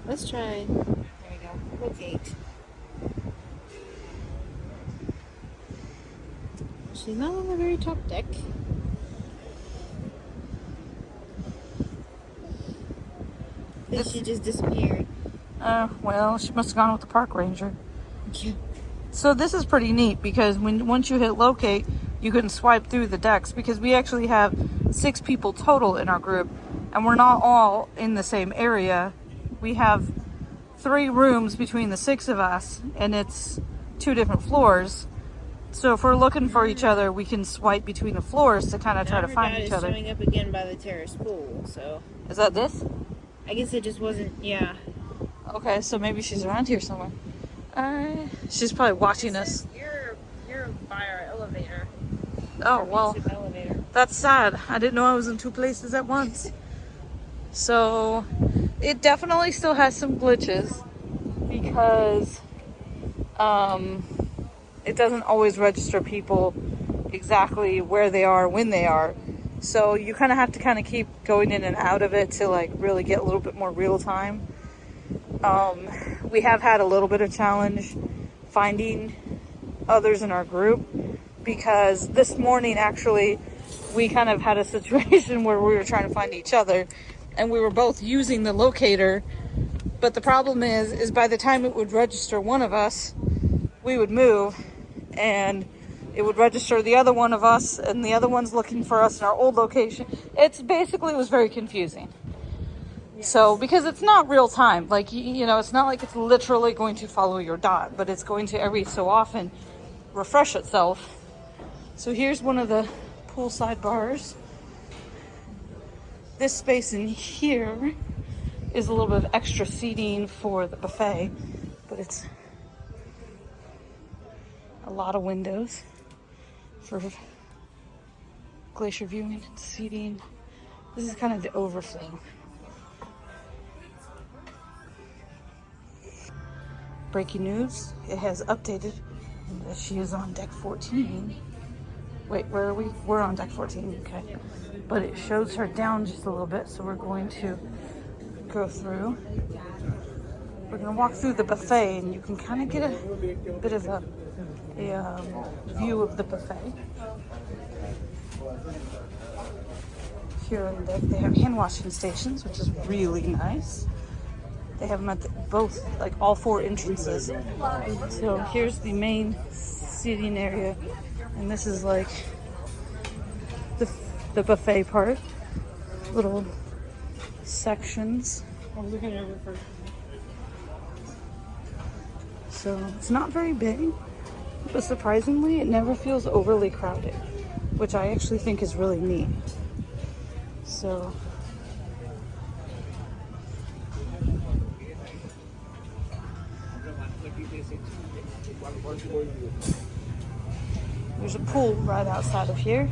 Let's try, there we go, locate. She's not on the very top deck. think she just disappeared. Well, she must have gone with the park ranger. So this is pretty neat because once you hit locate, you can swipe through the decks because we actually have 6 people total in our group and we're not all in the same area. We have 3 rooms between the 6 of us and it's 2 different floors. So if we're looking for each other, we can swipe between the floors to kind of try to find each other. Showing up again by the terrace pool, so. Is that this? I guess it just wasn't, yeah. Okay, so maybe she's around here somewhere. She's probably watching us. You're by our elevator. Oh, well, Elevator. that's sad. I didn't know I was in 2 places at once. So it definitely still has some glitches because it doesn't always register people exactly where they are when they are. So you kind of have to kind of keep going in and out of it to like really get a little bit more real time. We have had a little bit of challenge finding others in our group because this morning actually we kind of had a situation where we were trying to find each other and we were both using the locator, but the problem is by the time it would register one of us, we would move and it would register the other one of us and the other one's looking for us in our old location. It was very confusing. So, because it's not real time, like, you know, it's not like it's literally going to follow your dot, but it's going to every so often refresh itself. So here's one of the poolside bars. This space in here is a little bit of extra seating for the buffet, but it's a lot of windows for glacier viewing and seating. This is kind of the overflow. Breaking news, it has updated that she is on deck 14. Wait, where are we? We're on deck 14, okay. But it shows her down just a little bit, so we're going to go through. We're gonna walk through the buffet and you can kind of get a bit of a view of the buffet. Here on deck, they have hand washing stations, which is really nice. They have them at both, like all 4 entrances. So here's the main seating area, and this is like the buffet part. Little sections. So it's not very big, but surprisingly, it never feels overly crowded, which I actually think is really neat. So. There's a pool right outside of here.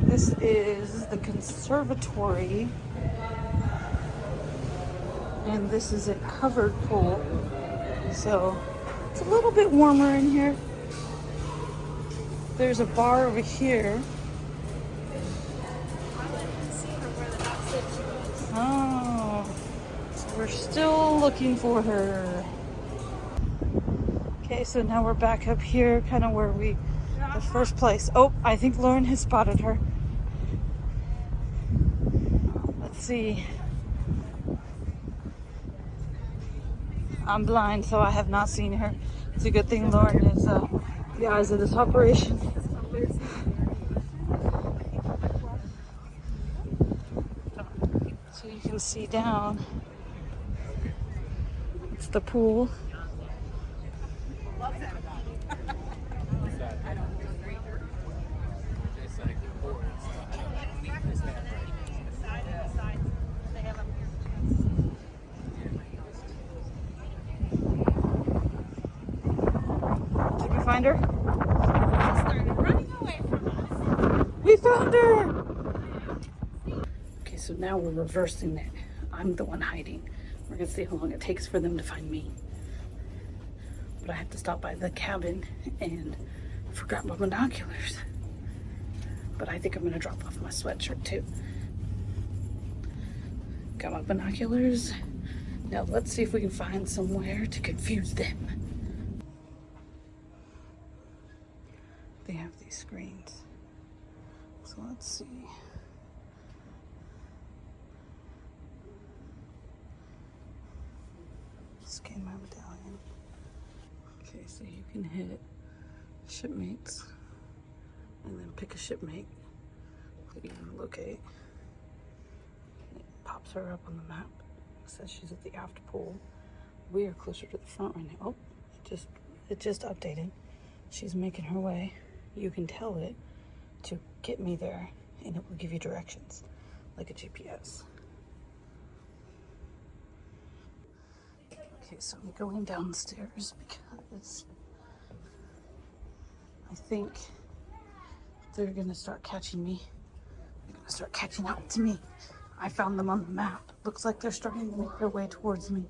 This is the conservatory. And this is a covered pool. So it's a little bit warmer in here. There's a bar over here. Oh, so we're still looking for her. Okay, so now we're back up here, kind of where the first place. Oh, I think Lauren has spotted her. Let's see. I'm blind, so I have not seen her. It's a good thing Lauren is the eyes of this operation. So you can see down. It's the pool. Did we find her? She started running away from us. We found her! Okay, so now we're reversing it. I'm the one hiding. We're gonna see how long it takes for them to find me. But I have to stop by the cabin and I forgot my binoculars. But I think I'm gonna drop off my sweatshirt too. Got my binoculars. Now let's see if we can find somewhere to confuse them. They have these screens So let's see. Scan my medallion. Okay, so you can hit shipmates and then pick a shipmate that you locate. It pops her up on the map. It says she's at the aft pool. We are closer to the front right now. Oh, it just updated. She's making her way. You can tell it to get me there and it will give you directions like a GPS. Okay, so I'm going downstairs because I think they're gonna start catching me. They're gonna start catching up to me. I found them on the map. Looks like they're starting to make their way towards me.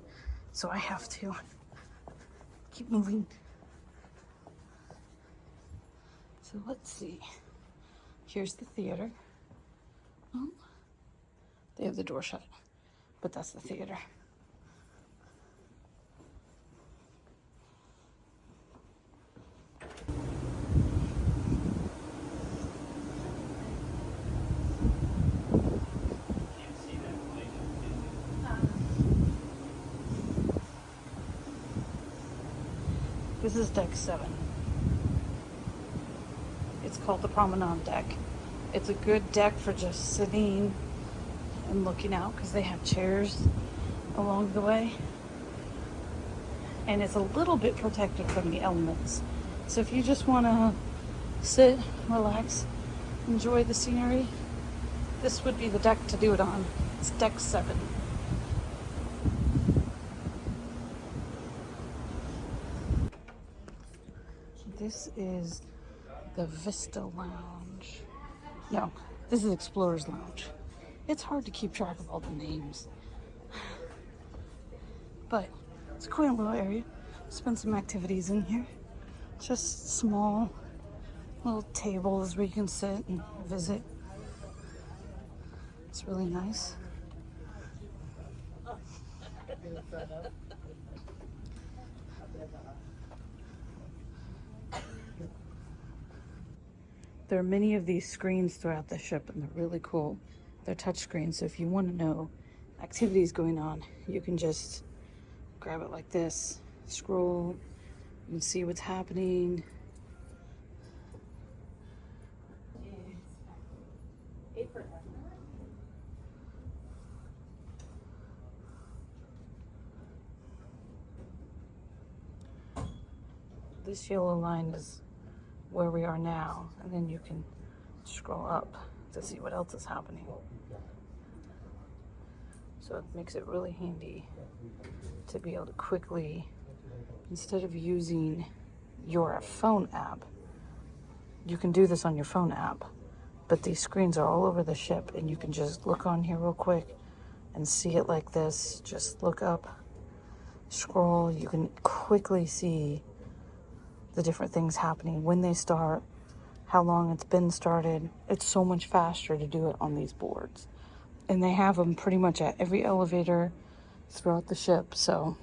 So I have to keep moving. So let's see. Here's the theater. Oh, they have the door shut, but that's the theater. This is deck 7. It's called the promenade deck. It's a good deck for just sitting and looking out because they have chairs along the way. And it's a little bit protected from the elements. So if you just want to sit, relax, enjoy the scenery, this would be the deck to do it on. It's deck 7. This is the Vista Lounge. No, this is Explorer's Lounge. It's hard to keep track of all the names. But it's a quaint little area. Spend some activities in here. Just small little tables where you can sit and visit. It's really nice. There are many of these screens throughout the ship and they're really cool. They're touch screens, so if you want to know activities going on, you can just grab it like this, scroll, you can see what's happening. This yellow line is where we are now, and then you can scroll up to see what else is happening. So it makes it really handy to be able to quickly, instead of using your phone app, you can do this on your phone app, but these screens are all over the ship and you can just look on here real quick and see it like this. Just look up, scroll, you can quickly see the different things happening, when they start, how long it's been started. It's so much faster to do it on these boards. And they have them pretty much at every elevator throughout the ship, so.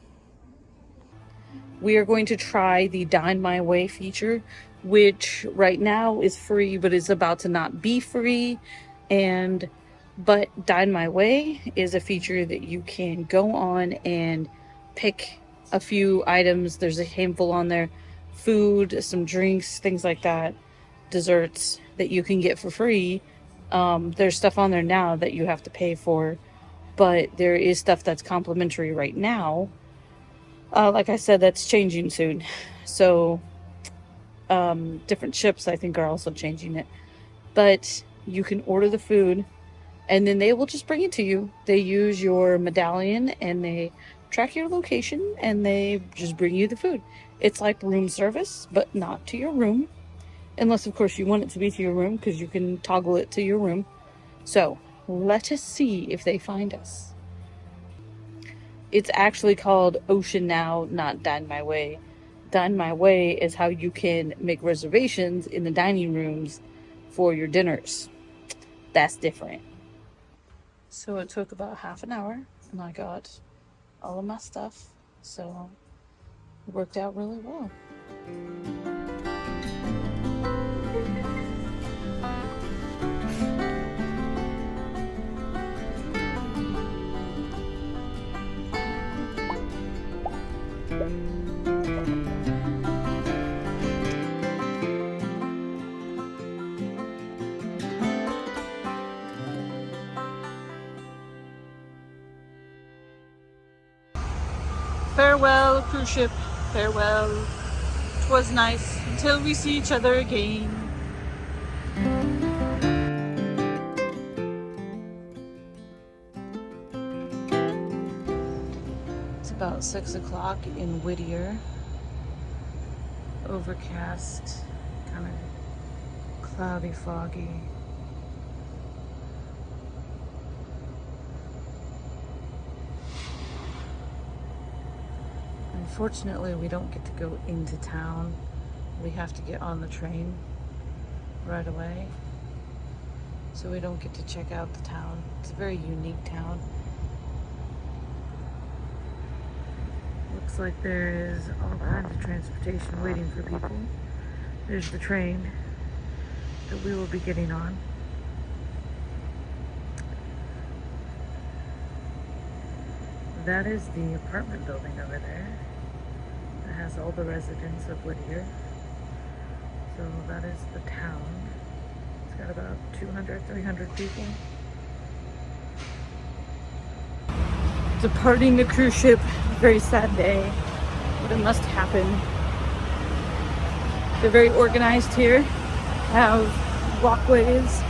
We are going to try the Dine My Way feature, which right now is free, but is about to not be free. But Dine My Way is a feature that you can go on and pick a few items. There's a handful on there. Food, some drinks, things like that, desserts that you can get for free. There's stuff on there now that you have to pay for, but there is stuff that's complimentary right now. Like I said, that's changing soon. So different ships, I think, are also changing it. But you can order the food and then they will just bring it to you. They use your medallion and they track your location and they just bring you the food. It's like room service, but not to your room. Unless, of course, you want it to be to your room, because you can toggle it to your room. So, let us see if they find us. It's actually called Ocean Now, not Dine My Way. Dine My Way is how you can make reservations in the dining rooms for your dinners. That's different. So it took about half an hour, and I got all of my stuff. So it worked out really well. Farewell, cruise ship. Farewell. It was nice until we see each other again. It's about 6 o'clock in Whittier. Overcast, kind of cloudy, foggy. Unfortunately, we don't get to go into town. We have to get on the train right away. So we don't get to check out the town. It's a very unique town. Looks like there is all kinds of transportation waiting for people. There's the train that we will be getting on. That is the apartment building over there. It has all the residents of Whittier. So that is the town. It's got about 200, 300 people. Departing the cruise ship, very sad day, but it must happen. They're very organized here, have walkways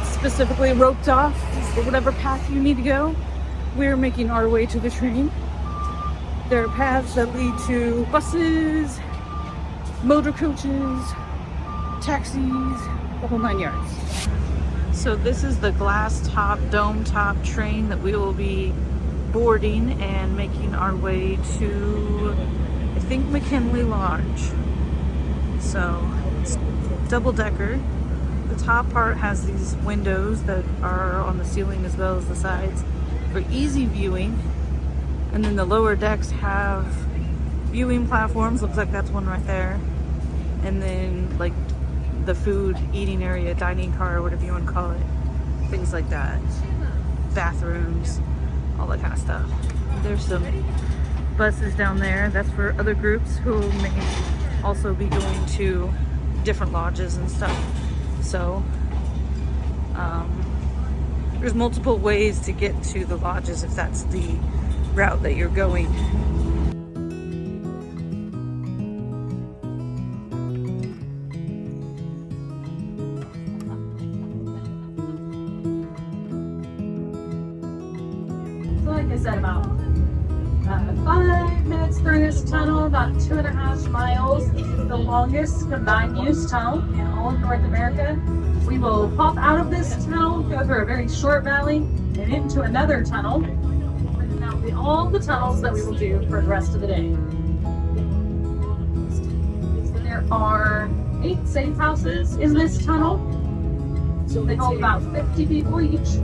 specifically roped off for whatever path you need to go. We're making our way to the train. There are paths that lead to buses, motor coaches, taxis, the whole 9 yards. So this is the glass top, dome top train that we will be boarding and making our way to, I think, McKinley Lodge. So it's double decker. The top part has these windows that are on the ceiling as well as the sides for easy viewing. And then the lower decks have viewing platforms. Looks like that's one right there. And then like the food eating area, dining car, whatever you want to call it. Things like that. Bathrooms, all that kind of stuff. There's some buses down there. That's for other groups who may also be going to different lodges and stuff. So there's multiple ways to get to the lodges if that's the route that you're going. So like I said, about 5 minutes through this tunnel, about 2.5 miles. This is the longest combined use tunnel in all of North America. We will pop out of this tunnel, go through a very short valley, and into another tunnel. And that will be all the tunnels that we will do for the rest of the day. There are 8 safe houses in this tunnel. So they hold about 50 people each.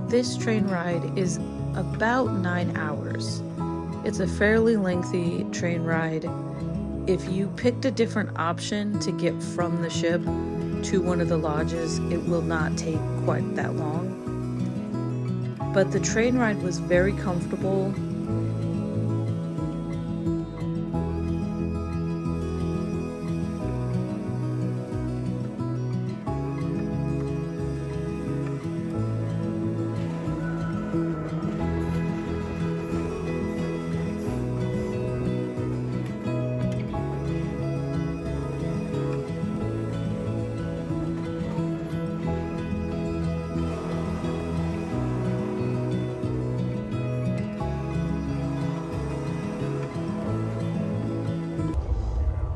This train ride is about 9 hours. It's a fairly lengthy train ride. If you picked a different option to get from the ship to one of the lodges, it will not take quite that long. But the train ride was very comfortable.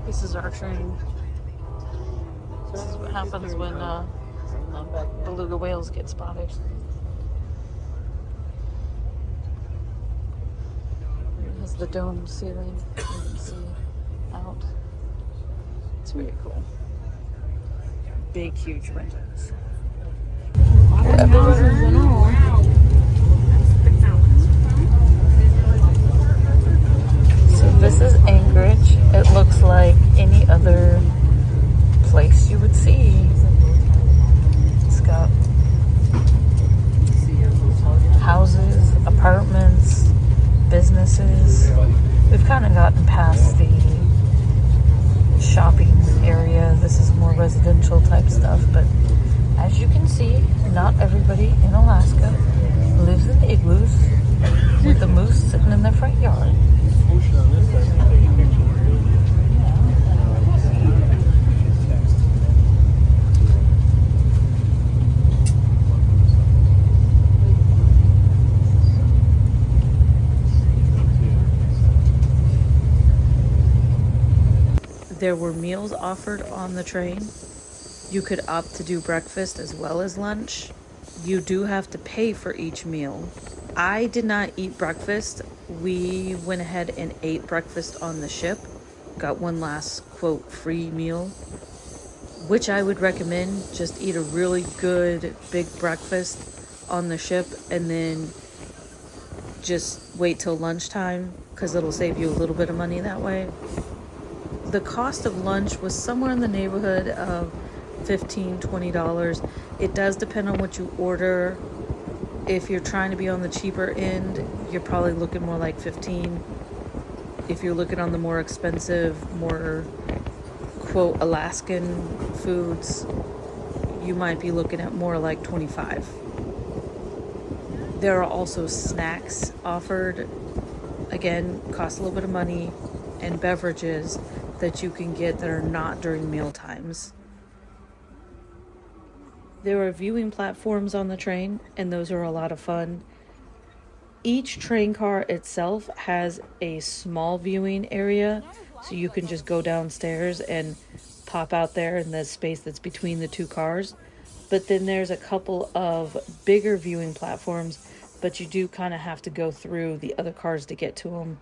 This is our train. So this is what happens when beluga whales get spotted. It has the dome ceiling. You can see out. It's very cool. Big, huge windows. So this is Anchorage. It looks like any other place you would see. It's got houses, apartments, businesses. We've kind of gotten past the residential type stuff. But as you can see, not everybody in Alaska lives in igloos with the moose sitting in their front yard. There were meals offered on the train. You could opt to do breakfast as well as lunch. You do have to pay for each meal. I did not eat breakfast. We went ahead and ate breakfast on the ship. Got one last, quote, free meal, which I would recommend. Just eat a really good big breakfast on the ship and then just wait till lunchtime because it'll save you a little bit of money that way. The cost of lunch was somewhere in the neighborhood of $15, $20. It does depend on what you order. If you're trying to be on the cheaper end, you're probably looking more like $15. If you're looking on the more expensive, more, quote, Alaskan foods, you might be looking at more like $25. There are also snacks offered. Again, cost a little bit of money, and beverages that you can get that are not during meal times. There are viewing platforms on the train, and those are a lot of fun. Each train car itself has a small viewing area, so you can just go downstairs and pop out there in the space that's between the two cars. But then there's a couple of bigger viewing platforms, but you do kind of have to go through the other cars to get to them.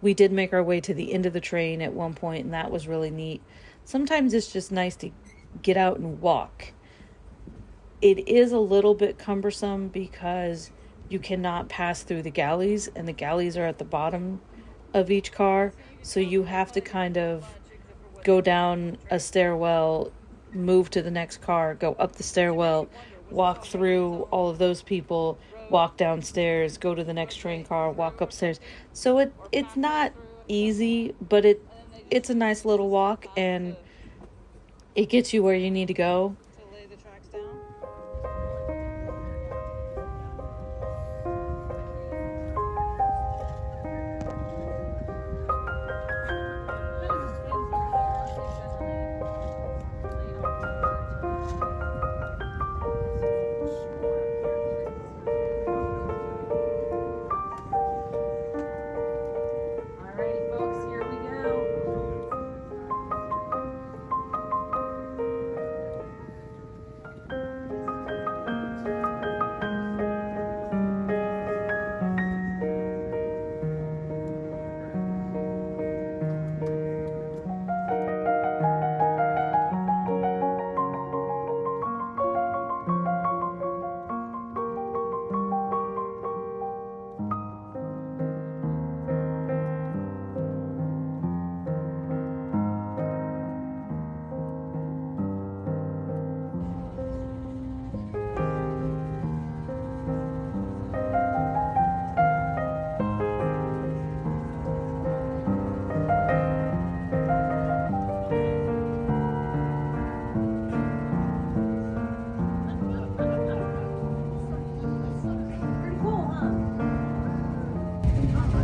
We did make our way to the end of the train at one point, and that was really neat. Sometimes it's just nice to get out and walk. It is a little bit cumbersome because you cannot pass through the galleys, and the galleys are at the bottom of each car. So you have to kind of go down a stairwell, move to the next car, go up the stairwell, walk through all of those people, walk downstairs, go to the next train car, walk upstairs. So it's not easy, but it's a nice little walk, and it gets you where you need to go.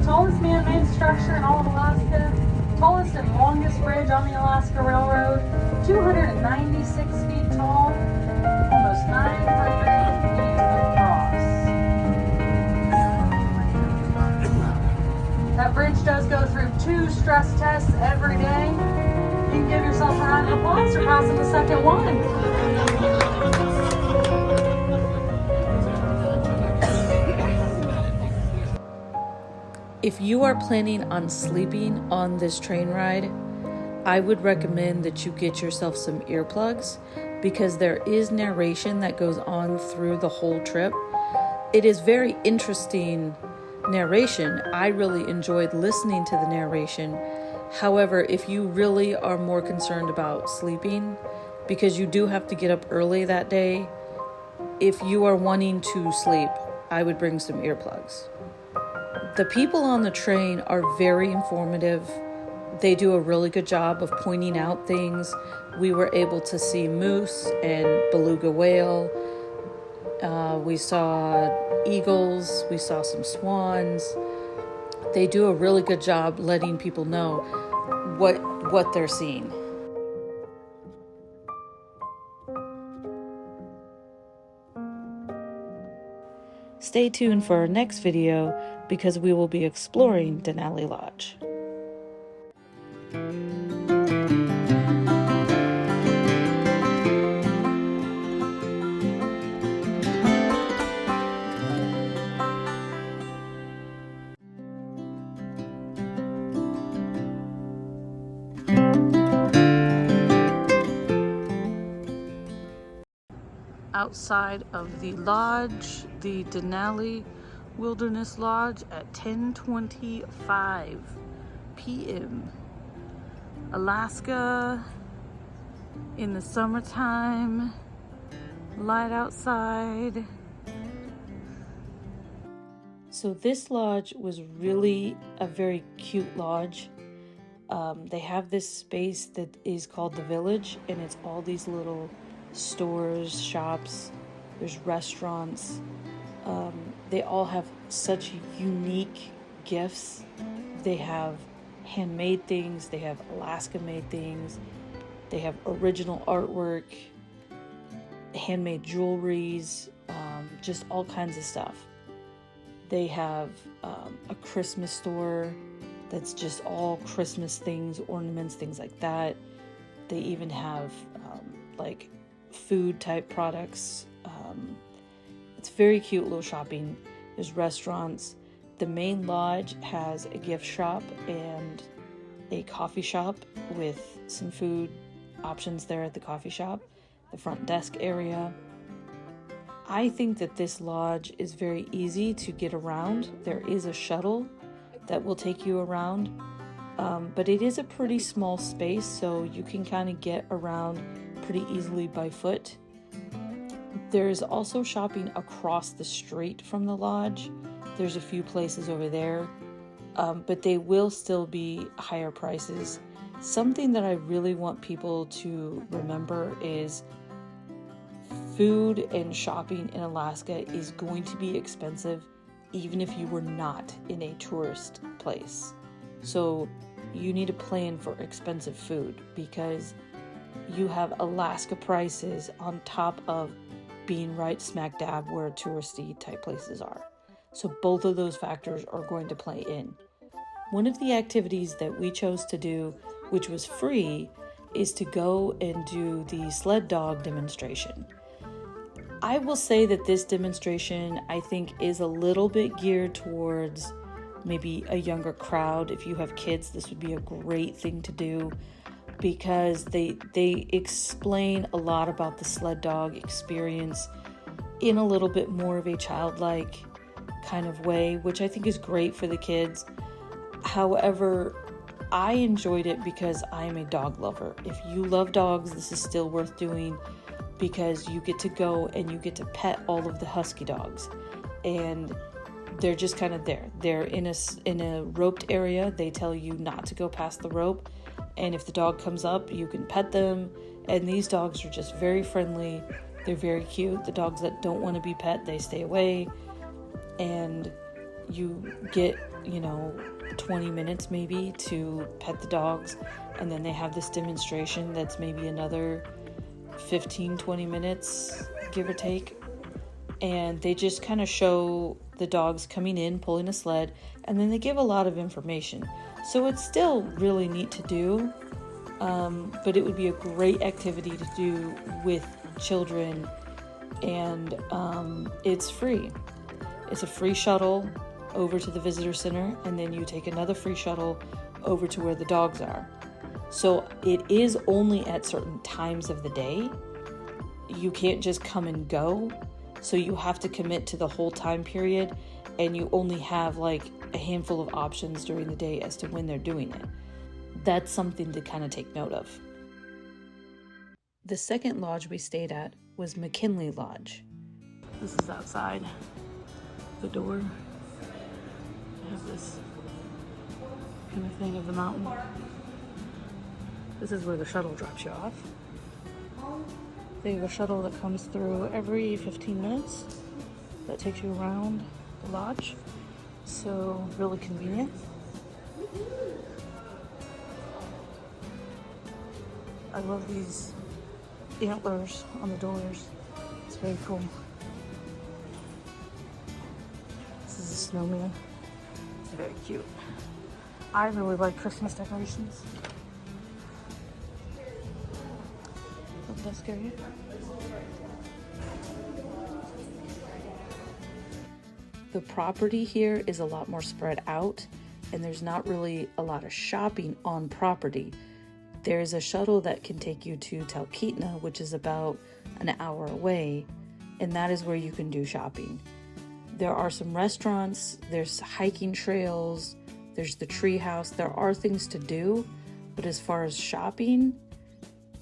Tallest man-made structure in all of Alaska, tallest and longest bridge on the Alaska Railroad, 296 feet tall, almost 900 feet across. That bridge does go through 2 stress tests every day. You can give yourself a round of applause for passing the second one. If you are planning on sleeping on this train ride, I would recommend that you get yourself some earplugs because there is narration that goes on through the whole trip. It is very interesting narration. I really enjoyed listening to the narration. However, if you really are more concerned about sleeping, because you do have to get up early that day, if you are wanting to sleep, I would bring some earplugs. The people on the train are very informative. They do a really good job of pointing out things, we were able to see moose and beluga whale. We saw eagles, we saw some swans. They do a really good job letting people know what they're seeing. Stay tuned for our next video because we will be exploring Denali Lodge. Outside of the lodge, the Denali Wilderness Lodge at 10:25 p.m. Alaska in the summertime, light outside. So this lodge was really a very cute lodge. They have this space that is called the Village, and it's all these little stores, shops, there's restaurants. They all have such unique gifts. They have handmade things, they have Alaska made things, they have original artwork, handmade jewelries, just all kinds of stuff. They have a Christmas store that's just all Christmas things, ornaments, things like that. They even have like food type products. It's very cute little shopping. There's restaurants. The main lodge has a gift shop and a coffee shop with some food options there at the coffee shop, the front desk area. I think that this lodge is very easy to get around. There is a shuttle that will take you around, but it is a pretty small space, so you can kind of get around pretty easily by foot. There's also shopping across the street from the lodge. There's a few places over there, but they will still be higher prices. Something that I really want people to remember is food and shopping in Alaska is going to be expensive even if you were not in a tourist place. So you need to plan for expensive food because you have Alaska prices on top of being right smack dab where touristy type places are. So both of those factors are going to play in. One of the activities that we chose to do, which was free, is to go and do the sled dog demonstration. I will say that this demonstration, I think, is a little bit geared towards maybe a younger crowd. If you have kids, this would be a great thing to do because they explain a lot about the sled dog experience in a little bit more of a childlike kind of way, which I think is great for the kids. However, I enjoyed it because I am a dog lover. If you love dogs, this is still worth doing because you get to go and you get to pet all of the husky dogs, and they're just kind of there. They're in a roped area. They tell you not to go past the rope, and if the dog comes up, you can pet them. And these dogs are just very friendly. They're very cute. The dogs that don't want to be pet, they stay away, and you get 20 minutes maybe to pet the dogs, and then they have this demonstration that's maybe another 15-20 minutes, give or take, and they just kind of show the dogs coming in, pulling a sled, and then they give a lot of information. So it's still really neat to do, but it would be a great activity to do with children, and it's free. It's a free shuttle over to the visitor center, and then you take another free shuttle over to where the dogs are. So it is only at certain times of the day. You can't just come and go. So you have to commit to the whole time period, and you only have like a handful of options during the day as to when they're doing it. That's something to kind of take note of. The second lodge we stayed at was McKinley Lodge. This is outside the door. I have this kind of thing of the mountain. This is where the shuttle drops you off. They have a shuttle that comes through every 15 minutes that takes you around the lodge. So, really convenient. I love these antlers on the doors. It's very cool. This is a snowman. It's very cute. I really like Christmas decorations. Doesn't that scare you? The property here is a lot more spread out, and there's not really a lot of shopping on property. There's a shuttle that can take you to Talkeetna, which is about an hour away, and that is where you can do shopping. There are some restaurants, there's hiking trails, there's the tree house. There are things to do, but as far as shopping,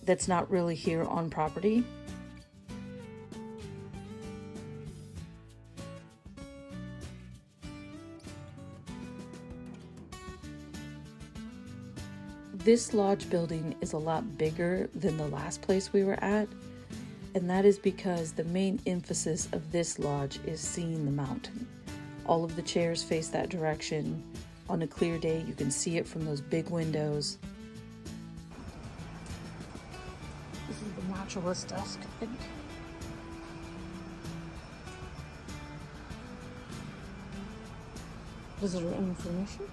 that's not really here on property. This lodge building is a lot bigger than the last place we were at, and that is because the main emphasis of this lodge is seeing the mountain. All of the chairs face that direction. On a clear day, you can see it from those big windows. This is the naturalist desk, I think. Visitor information.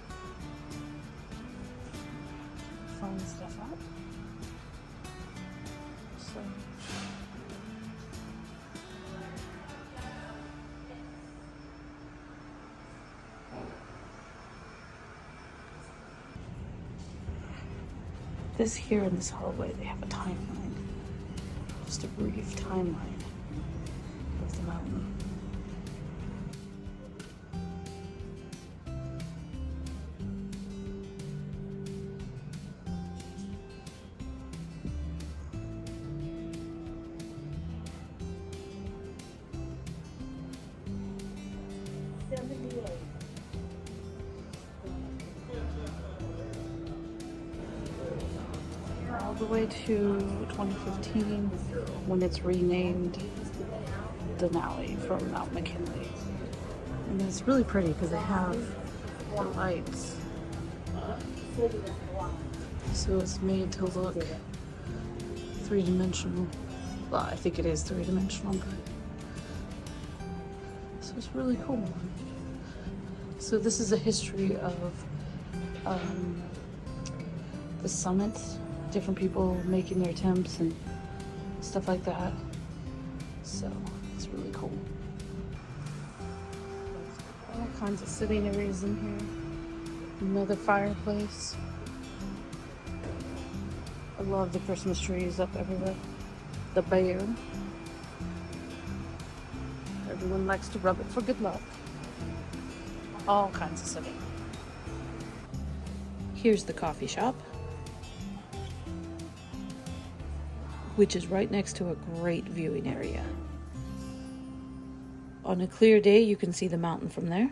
Find stuff out. So, this here in this hallway, they have a timeline. Just a brief timeline of the mountain. All the way to 2015 when it's renamed Denali from Mount McKinley. And it's really pretty because they have the lights. So it's made to look three-dimensional. Well, I think it is three-dimensional, but so it's really cool. So this is a history of the summits, different people making their attempts and stuff like that. So it's really cool. All kinds of sitting areas in here. Another fireplace. I love the Christmas trees up everywhere. The bear. Everyone likes to rub it for good luck. All kinds of sitting. Here's the coffee shop, which is right next to a great viewing area. On a clear day, you can see the mountain from there.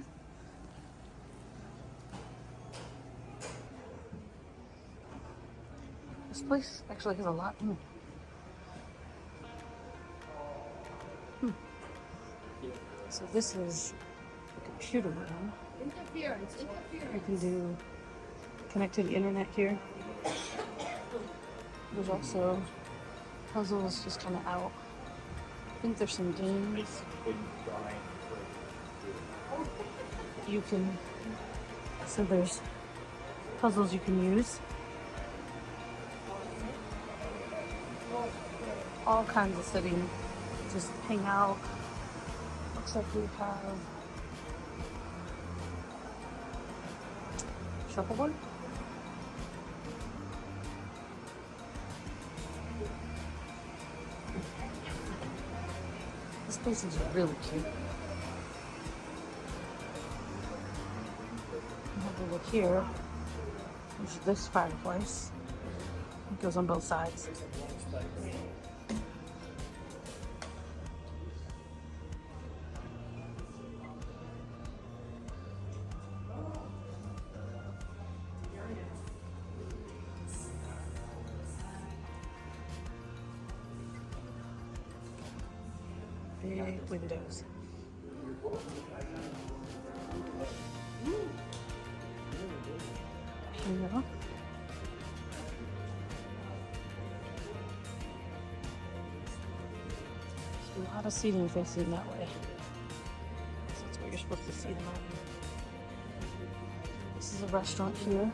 This place actually has a lot in it. So this is the computer room. You can do connect to the internet here. There's also puzzles just kind of out. I think there's some games. You can, so there's puzzles you can use. All kinds of sitting, just hang out. Looks like we have shuffleboard. This place is really cute. Have a look here. There's this fireplace. It goes on both sides. big windows. Here. There's a lot of seating facing that way. So that's where you're supposed to see the mountain. This is a restaurant here.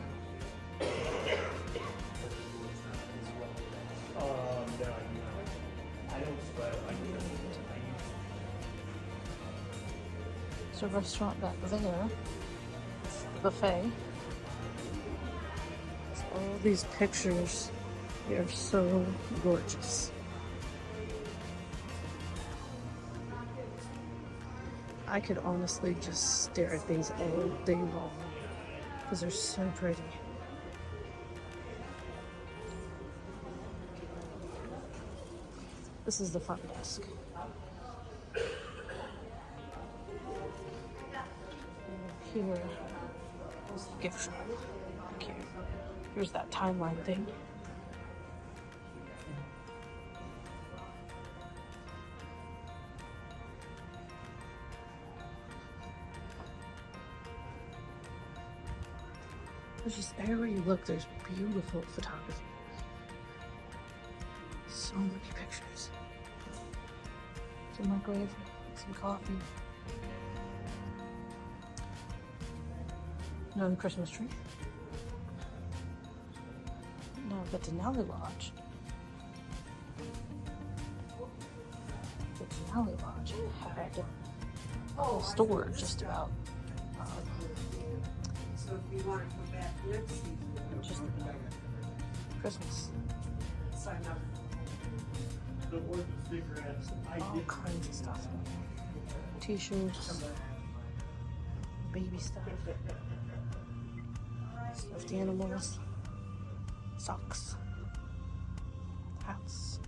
There's a restaurant back there. It's the buffet. All these pictures, they are so gorgeous. I could honestly just stare at these all day long because they're so pretty. This is the front desk. And here is the gift shop. Back here. Here's that timeline thing. There's just everywhere you look, there's beautiful photography. So many pictures. Some microwave, some coffee. Another Christmas tree. Now the Denali Lodge. The Denali Lodge had a whole store just about. So if you want to come back next season, Just Christmas. sign up. All kinds of stuff. T-shirts, baby stuff, stuffed animals, socks, hats.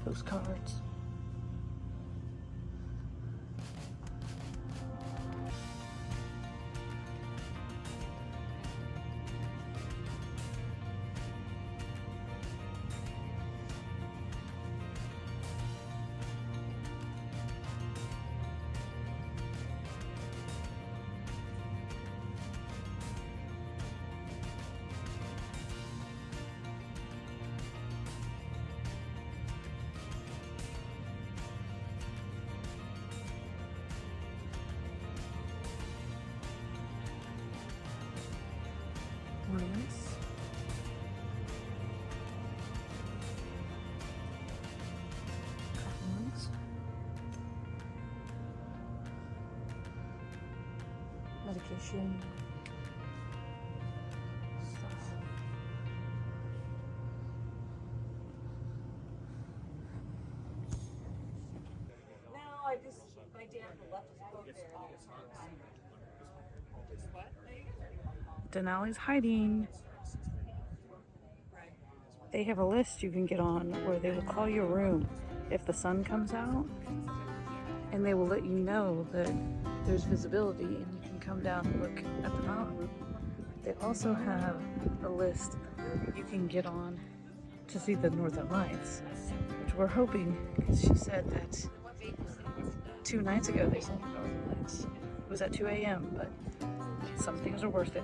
Postcards. Ornaments. Coupons. Medication. Stuff. No, I just, my dad left his boat there. What? Denali's hiding. They have a list you can get on where they will call your room if the sun comes out, and they will let you know that there's visibility and you can come down and look at the mountain. They also have a list you can get on to see the Northern Lights, which we're hoping, because she said that 2 nights ago they saw the Northern Lights. It was at 2 a.m., but some things are worth it.